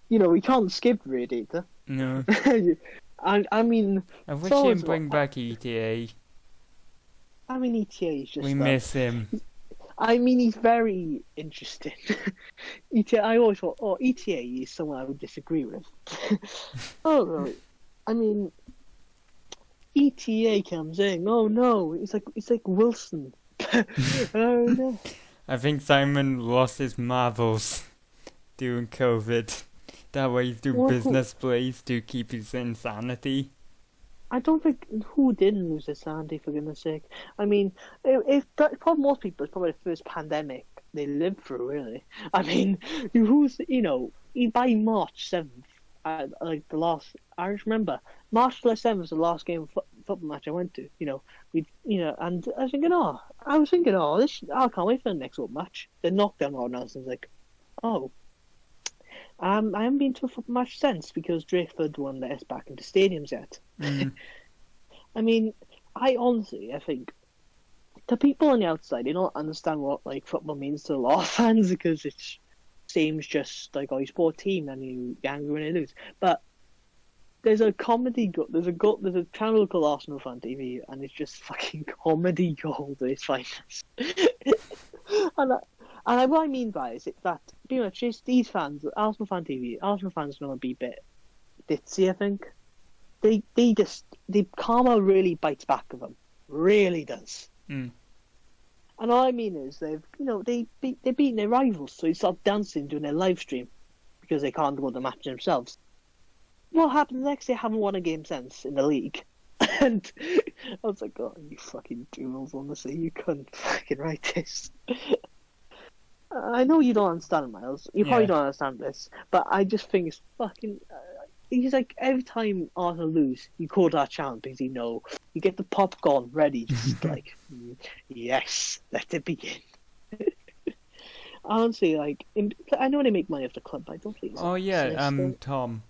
We can't skip the radiator. No. I mean, I wish he'd bring back ETA. I mean, ETA is just. We miss him. I mean, he's very interesting. ETA, I always thought, ETA is someone I would disagree with. Oh, right. I mean, ETA comes in. Oh no, it's like Wilson. Oh no. I think Simon lost his marbles during COVID. That way he's doing business plays to keep his insanity. I don't think who didn't lose their sanity, for goodness sake. I mean, if probably most people, it's probably the first pandemic they lived through. Really, I mean, by March 7th, like the last. I just remember March 7th was the last game of football match I went to. And I was thinking, I can't wait for the next football match. The knockdown round now, and I was like, oh. I haven't been to a football match since because Drakeford won't let us back into stadiums yet. Mm. I mean, I think the people on the outside, they don't understand what like football means to a lot of fans because it seems just like, oh, you support a team and you're angry when they lose. But there's a comedy, there's a channel called Arsenal Fan TV, and it's just fucking comedy gold at its finest. And what I mean by it is that pretty much just these fans, Arsenal Fan TV, Arsenal fans are going to be a bit ditzy, I think. The karma really bites back of them. Really does. Mm. And all I mean is they've beaten their rivals, so they start dancing during their live stream because they can't go to the match themselves. What happens next? They haven't won a game since in the league. And I was like, oh, you fucking jewels, honestly, you couldn't fucking write this. I know you don't understand, Miles. You probably don't understand this, but I just think it's fucking. He's like, every time Arsenal lose, you call that chant because you get the popcorn ready, just like, yes, let it begin. Honestly, like, I know they make money off the club, but I don't think. Oh yeah, Tom.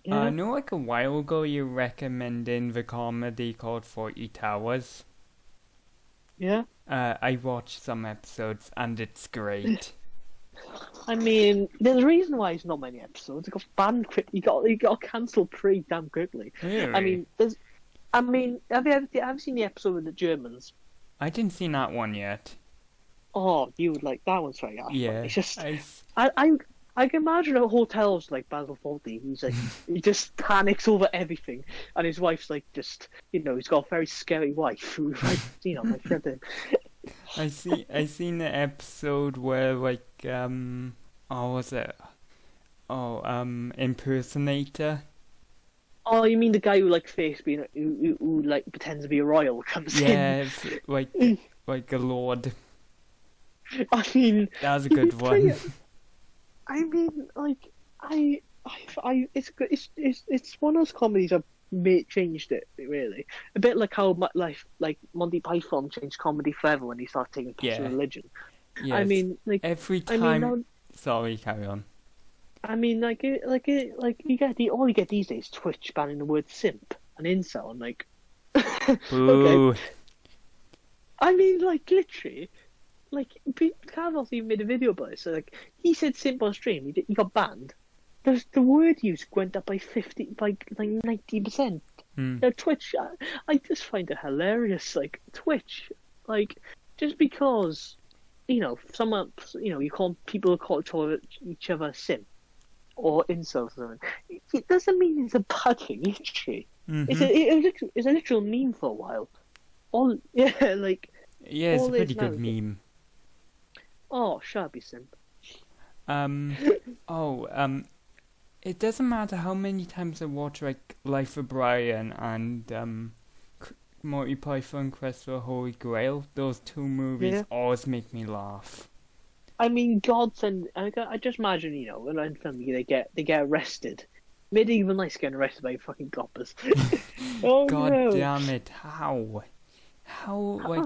Yeah? I know, like a while ago, you recommended the comedy called 40 Towers. Yeah. I watched some episodes and it's great. I mean, there's a reason why it's not many episodes. It got banned quick. You got cancelled pretty damn quickly. Really? Have you ever seen the episode with the Germans? I didn't see that one yet. Oh, you would like that one's very hard. Yeah. It's just I can imagine a hotels like Basil Fawlty, who's like he just panics over everything, and his wife's like just he's got a very scary wife who's like my friend. I seen the episode where like was it? Impersonator. Oh, you mean the guy who like who like pretends to be a royal comes in? Yeah, like a lord. I mean, that was a good one. I mean, like it's one of those comedies that changed it really. A bit like how like Monty Python changed comedy forever when he started taking place of religion. Yes. I mean, like every time. Sorry, carry on. I mean, all you get these days Twitch banning the word simp and incel and like. Boo. Okay. I mean, like literally. Like, Carlos even made a video about it. So, like, he said simp on stream. He got banned. The word use went up by 90%. Now, Twitch, I just find it hilarious. Like, Twitch, like, just because, someone, people call each other simp or insults or something, it doesn't mean it's a bad thing, literally. Mm-hmm. It's a literal meme for a while. Yeah, it's a pretty good meme. Oh, Shabby simp. It doesn't matter how many times I watch like Life of Brian and Monty Python Quest for the Holy Grail. Those two movies always make me laugh. I mean, I just imagine, when in film they get arrested. Medieval Knights getting arrested by fucking coppers. God damn it! How? Like.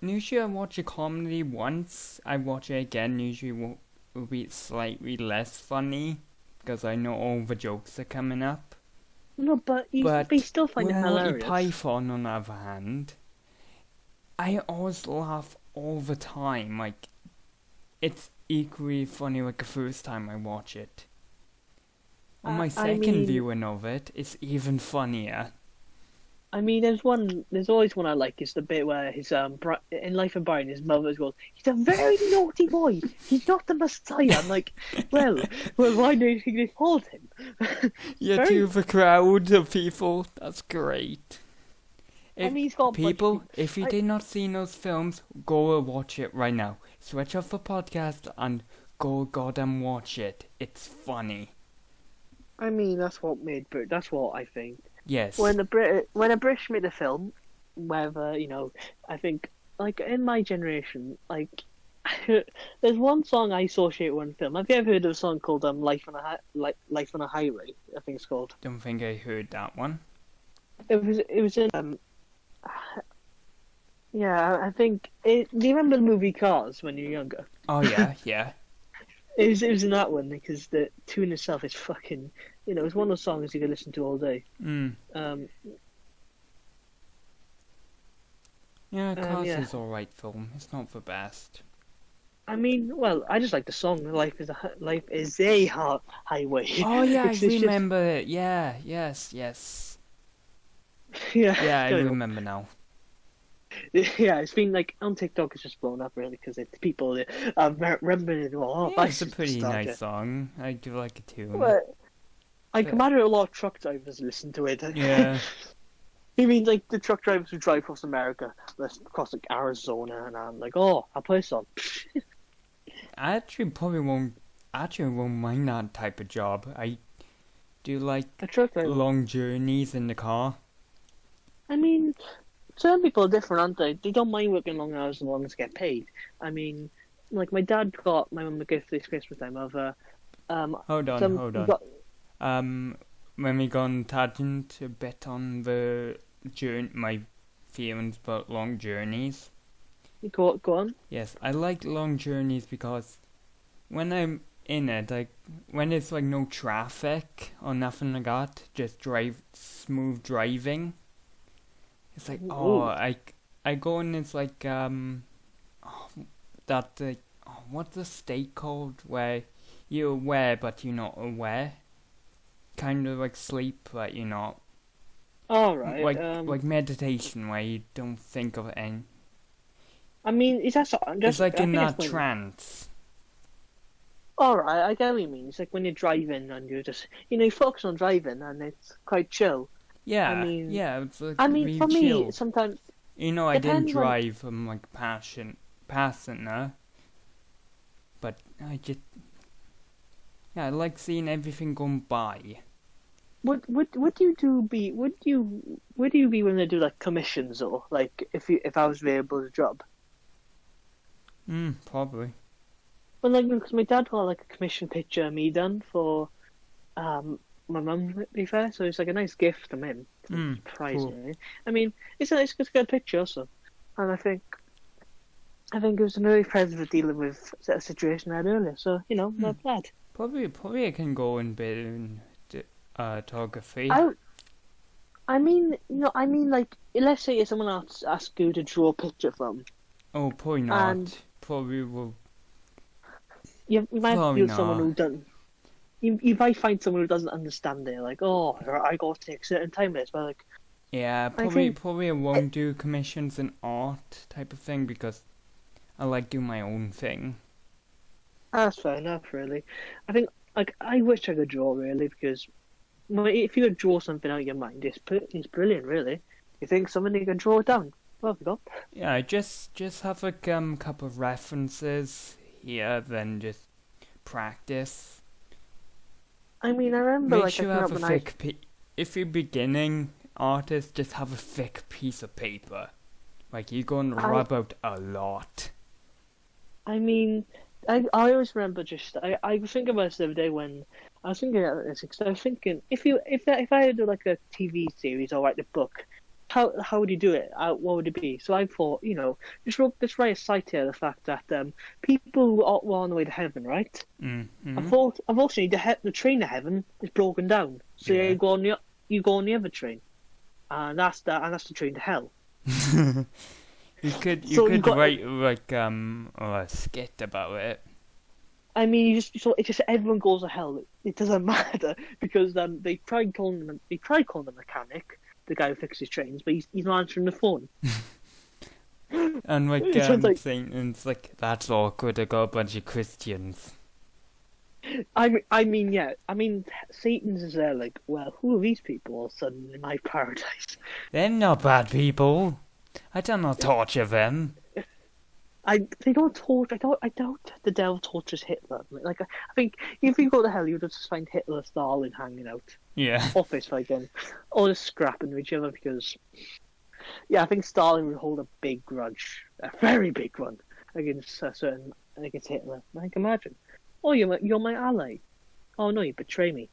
Usually I watch a comedy once, I watch it again, usually will be slightly less funny, because I know all the jokes are coming up. No, but you still find it hilarious. Monty Python, on the other hand, I always laugh all the time, like, it's equally funny like the first time I watch it. On my second viewing of it, it's even funnier. I mean, there's always one I like. It's the bit where his in Life of Brian, his mother goes, "He's a very naughty boy. He's not the Messiah." I'm like, well, why do you think they followed him? Yeah, to the crowd of people. That's great. He's got if you did not see those films, go and watch it right now. Switch off the podcast and go goddamn watch it. It's funny. I mean, that's what I think. Yes. when a British made a film, whether I think like in my generation, like there's one song I associate with one film. Have you ever heard of a song called Life on a Highway? I think it's called. Don't think I heard that one. It was in yeah, I think it. Do you remember the movie Cars when you were younger? Oh yeah, yeah. It was in that one because the tune itself is fucking. It's one of those songs you could listen to all day. Mm. Yeah, Cars yeah. is alright film. It's not the best. I mean, well, I just like the song. Life is a highway. Oh yeah, I It's just- remember it. Yeah, yes. Yeah, Yeah, I don't know. remember now. Yeah, it's been like on TikTok. It's just blown up really because people remembering it. Oh, Yeah, that's it's a pretty nostalgia. nice song. I do like it too. But I But- can imagine a lot of truck drivers listen to it. Yeah. You mean like the truck drivers who drive across America, across like Arizona, and I'm like, oh, I'll play a song. I actually probably won't mind that type of job. I do like A truck driver. long journeys in the car. I mean, some people are different, aren't they? They don't mind working long hours as long as they get paid. I mean, like my dad got my mum a gift this Christmas time of Hold on. got- When we go on tangent a bit on the my feelings about long journeys. go on. Yes, I like long journeys because when I'm in it, like when it's like no traffic or nothing like that, just smooth driving. It's like Ooh. I go and it's like what's the state called where you're aware but you're not aware, kind of like sleep but you're not, All right. like meditation where you don't think of any. I mean, is that so? It's like in that trend. trance. All right, I get what you mean. It's like when you're driving and you're just, you focus on driving and it's quite chill. Yeah, I mean- it's like I mean, really for chill. me, sometimes I didn't depends on- drive. I'm like passenger, but I I like seeing everything going by. would you be when they do like commissions or like if I was available as a job? Probably. Well, like because my dad got like a commission picture of me done for my mum, to be fair, so it's like a nice gift from him. Surprise cool. me. I mean, it's a good picture also, and I think it was an early present for dealing with a situation I had earlier. So not bad. Probably I can go in bit in photography. I mean, like let's say if someone else asks you to draw a picture from, Oh, probably not. and- Probably will. you might Probably feel someone not. who doesn't. You might find someone who doesn't understand it, like, oh, I got to take a certain time this, but like, Yeah, think- probably I won't do commissions in art type of thing because I like doing my own thing. that's fair enough, really. I think, like, I wish I could draw, really, because if you could draw something out of your mind, it's brilliant, really. You think something, you can draw it down. Well, we go. Yeah, just have like couple of references here, then just practice. I mean, I remember, Make like, sure you I have grew a up when thick if you're beginning artist, just have a thick piece of paper. Like you're going to rub out a lot. I mean, I always remember I was thinking about this the other day when I was thinking about this because I was thinking if I had like a TV series or write a book, how would you do it? What would it be? So I thought, just write a site here the fact that people were on the way to heaven, right? Mm-hmm. Unfortunately, the train to heaven is broken down, so Yeah. you go on the other train, and that's the train to hell. You could So you got- write like a skit about it. I mean, it's just everyone goes to hell. It doesn't matter because they tried calling the mechanic, the guy who fixes trains, but he's not answering the phone. And like It sounds like- Satan's like that's awkward. I got a bunch of Christians. I mean, yeah. I mean, Satan's is there. Like, well, who are these people all of a sudden in my paradise? They're not bad people. I do not torture them. They don't torture. I doubt the devil tortures Hitler. Like I think if you go to hell, you would just find Hitler, Stalin hanging out, Yeah. office fighting, or just scrapping with each other because. Yeah, I think Stalin would hold a big grudge, a very big one, against against Hitler. Like imagine, oh you're my ally. Oh no, you betray me.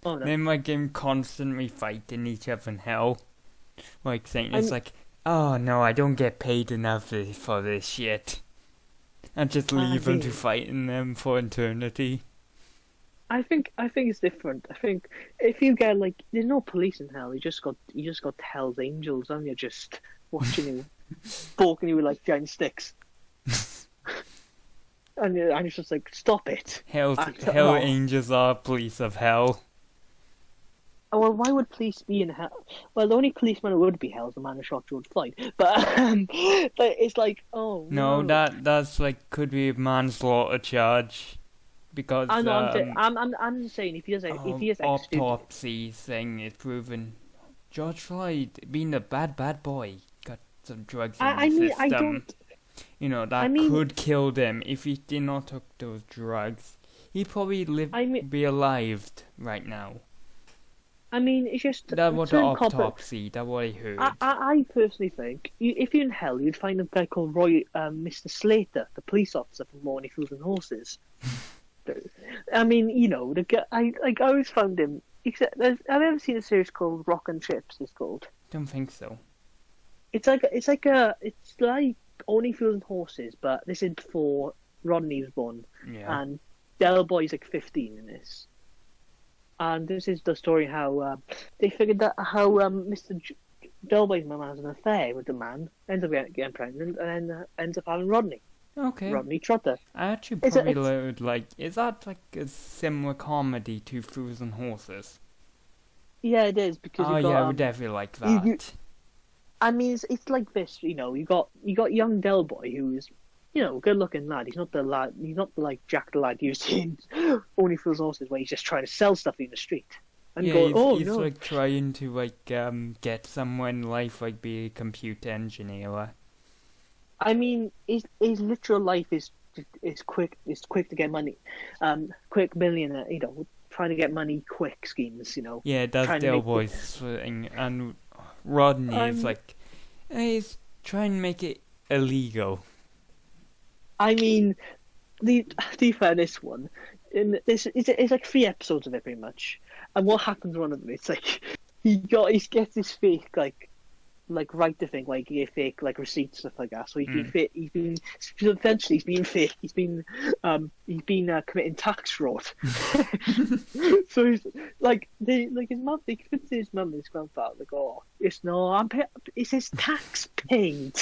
Oh no. They might get constantly fighting each other in hell. Like saying it's like, oh no, I don't get paid enough for this shit. And just leave them to fighting them for eternity. I think it's different. I think if you get like, there's no police in hell. You just got Hell's Angels, and you're just watching you, poking you with like giant sticks, and it's just like, stop it. Hell no. Angels are police of hell. Oh, well, why would police be in hell? Well, the only policeman who would be hell is the man who shot George Floyd. But it's like, oh no, that's like could be a manslaughter charge. Because I know, I'm just saying if he is autopsy thing is proven George Floyd being a bad boy got some drugs in his system. I don't. You know that could kill them if he did not took those drugs. He'd probably be alive right now. I mean, it's just that was the autopsy. That what I heard. I personally think if you're in hell, you'd find a guy called Roy, Mr. Slater, the police officer from Morning Fools and Horses. I mean, you know, the guy. I always found him. Except, have you ever seen a series called Rock and Chips? It's called. Don't think so. It's like Only Fools and Horses, but this is before Rodney was born, and Del Boy's like 15 in this. And this is the story how they figured that how Mr. Del Boy's mum has an affair with the man, ends up getting pregnant, and then ends up having Rodney. Okay. Rodney Trotter. I actually probably would like. Is that like a similar comedy to Fools and Horses? Yeah, it is because. Oh yeah, I would definitely like that. I mean, it's like this. You know, you got young Del Boy who is, you know, good looking lad. He's not the lad. He's not like Jack the lad you see in Only Fools and Horses, where he's just trying to sell stuff in the street. And he's like trying to like get somewhere in life, like be a computer engineer. I mean, his literal life is quick. It's quick to get money, quick millionaire. You know, trying to get money quick schemes. You know. Yeah, that's Del Boy's thing, and Rodney is like, he's trying to make it illegal. I mean, the fairness one, it's like 3 episodes of it pretty much, and what happens one of them? It's like he gets this fake like write the thing, like you fake like receipts, stuff like that. So he's been fake. He's been committing tax fraud. So he's like his mum. They convince his mum and his grandfather like, oh, it says tax paid.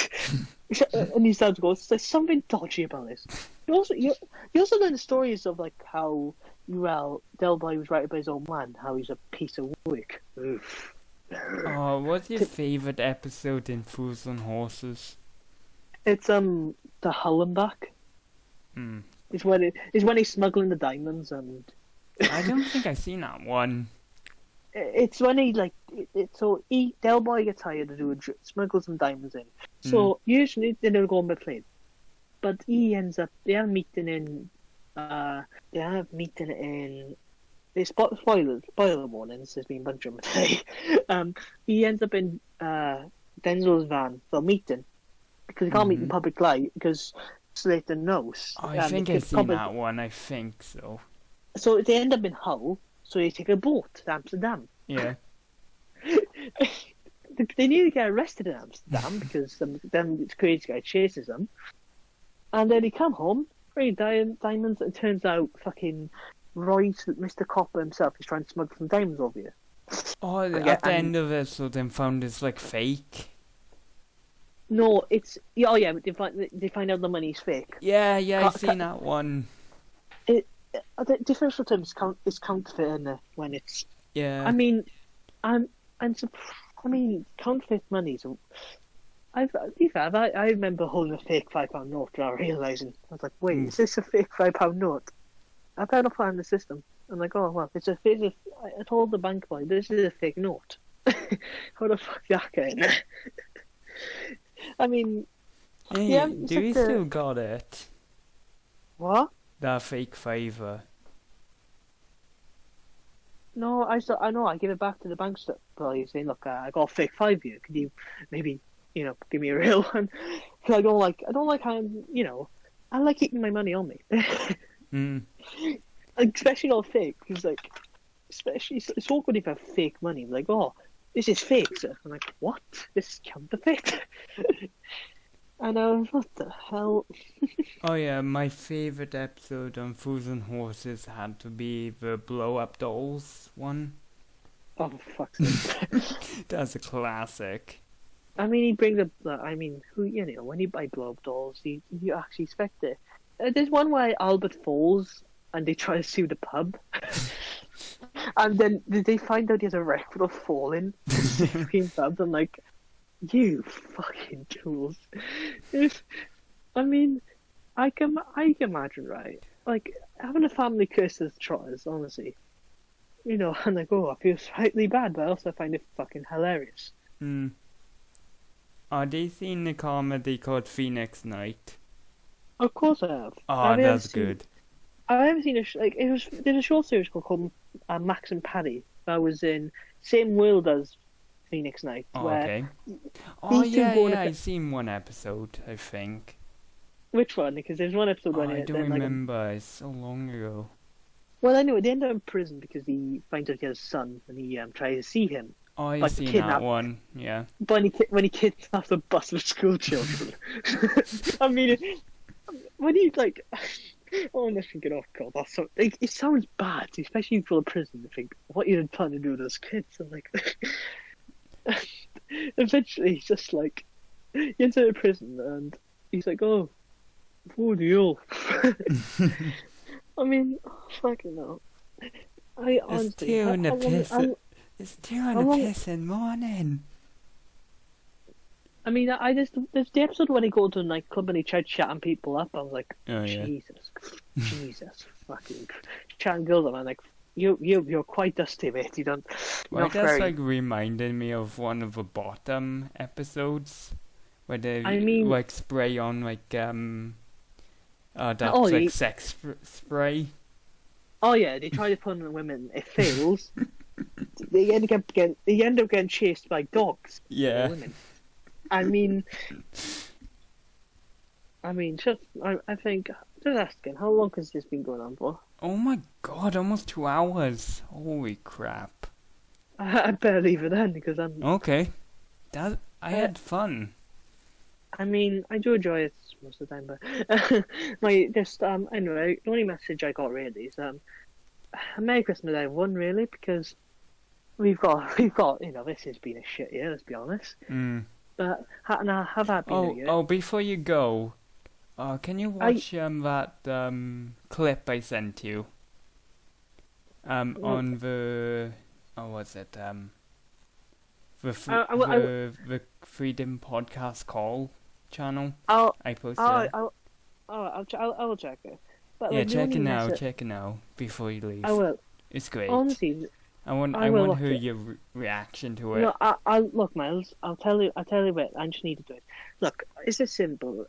And his dad goes, there's something dodgy about this. You also learn the stories of like how Del Boy was rated by his own man, how he's a piece of work. Oof. Oh, what's your favourite episode in Fools and Horses? It's the Hullenbach. It's when he's smuggling the diamonds and. I don't think I've seen that one. It's when he Del Boy gets hired to smuggle some diamonds in. So usually they don't go on the plane, but they have a meeting in. It's spoiler warnings. There's been a bunch of them today. He ends up in Denzel's van for a meeting because he can't meet in public light because Slater knows. Oh, I think I've seen that one. I think so. So they end up in Hull. So they take a boat to Amsterdam. Yeah. They nearly get arrested in Amsterdam because the crazy guy chases them. And then he come home, bring diamonds, and it turns out fucking Royce, Mr. Copper himself, is trying to smuggle some diamonds over here. Oh, at the end of it, so then found it's like fake. No, it's they find out the money's fake. Yeah, I've seen that one. The difference between is counterfeit when it's. Yeah. I mean, counterfeit money. I remember holding a fake £5 note without realising. I was like, wait, is this a fake £5 note? I better find the system. I'm like, oh well, it's a fake. I told the bank boy this is a fake note. How the fuck that get in? I mean, Hey, Yeah, do you still got it? What? That fake favor. No, I know. I give it back to the bank employee saying, "Look, I got a fake five here. Could you maybe, give me a real one?" Because I don't like how, I like keeping my money on me, Mm. like, especially not fake. Because especially it's so good if I have fake money. Like, oh, this is fake, sir. I'm like, what? This is counterfeit. And what the hell? Oh yeah, my favorite episode on Fools and Horses had to be the blow up dolls one. Oh, for fuck's sake. That's a classic. I mean, he brings up. I mean, when you buy blow up dolls, you actually expect it. There's one where Albert falls and they try to sue the pub, and then they find out he has a record of falling between pubs. I'm like, you fucking tools. I mean, I can imagine, right? Like having a family curse as trotters, honestly. And I go, I feel slightly bad, but I also find it fucking hilarious. Mm. Are they seen the comedy called Phoenix Night? Of course I have. Oh, that's good. I haven't seen there's a short series called Max and Paddy that was in same world as Phoenix Night. Oh, where okay. Oh these two yeah, go on yeah. I've seen one episode, I think. Which one? Because there's one episode when I don't remember. It's so long ago. Well, anyway, they end up in prison because he finds out he has a son and he tries to see him. Oh, I've Like seen that kidnap. one. Yeah. When he kidnaps a bus of school children. I mean, when he oh, I'm just thinking, oh god, that's so. It sounds bad, especially for the prison. To think what you're trying to do to those kids, and eventually he's just like, he ends up in prison and he's like, oh, deal. I mean, fucking hell. I honestly, It's 2 in the morning. I mean, there's the episode when he goes to a nightclub and he tried chatting people up. I was like, Oh yeah. Jesus, fucking chatting girls up. I'm like, you're quite dusty, mate. You don't. Well, Not that's very. reminded me of one of the bottom episodes where they I mean- spray on that's Oh, you- sex spray. Oh yeah, they try to put on women. It fails. They end up getting chased by dogs. Yeah. Women. I mean, just I think just asking, how long has this been going on for? Oh my god, almost 2 hours. Holy crap. I better leave it then because I'm. Okay. I had fun. I mean, I do enjoy it most of the time, but anyway, the only message I got really is Merry Christmas everyone, really, because we've got this has been a shit year, let's be honest. Mm. But have Happy New Year. Oh, before you go, can you watch that clip I sent you? On the what's it? The Freedom Podcast Call channel. I posted. I'll check it. But, Yeah, check it now before you leave. I will. It's great. Honestly, I want I will to watch hear it. your reaction to it. no, I'll look, Miles. I'll tell you what. I just need to do it. Look, it's just simple.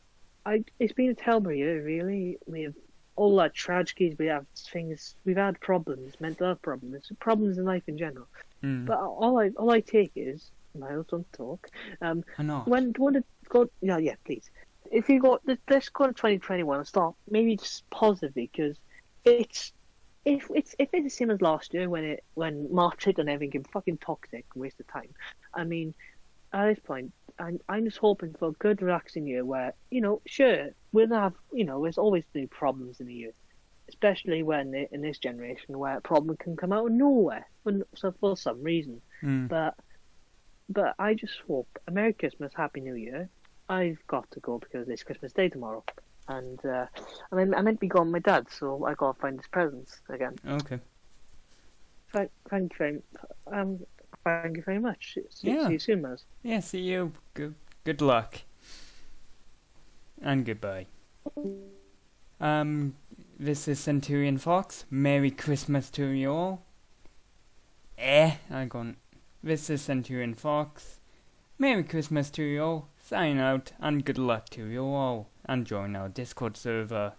It's been a terrible year, really. We have all our tragedies. We have things. We've had problems, mental health problems in life in general. Mm. But all I take is, Miles, don't talk. I know. When to go? Yeah, please. If you go, let's go to 2021 and start maybe just positively, because if it's the same as last year when March hit and everything became fucking toxic and waste of time. I mean, at this point, I'm just hoping for a good relaxing year where sure we'll have there's always new problems in a year, especially when in this generation where a problem can come out of nowhere for some reason. Mm. But I just hope Merry Christmas, Happy New Year. I've got to go because it's Christmas Day tomorrow, and I meant to be going with my dad, so I gotta find his presents again. Okay. Thank you very much. See you soon, Maz. Yeah. See you. Good luck. And goodbye. This is Centurion Fox. Merry Christmas to you all. This is Centurion Fox. Merry Christmas to you all. sign out, and good luck to you all, and join our Discord server.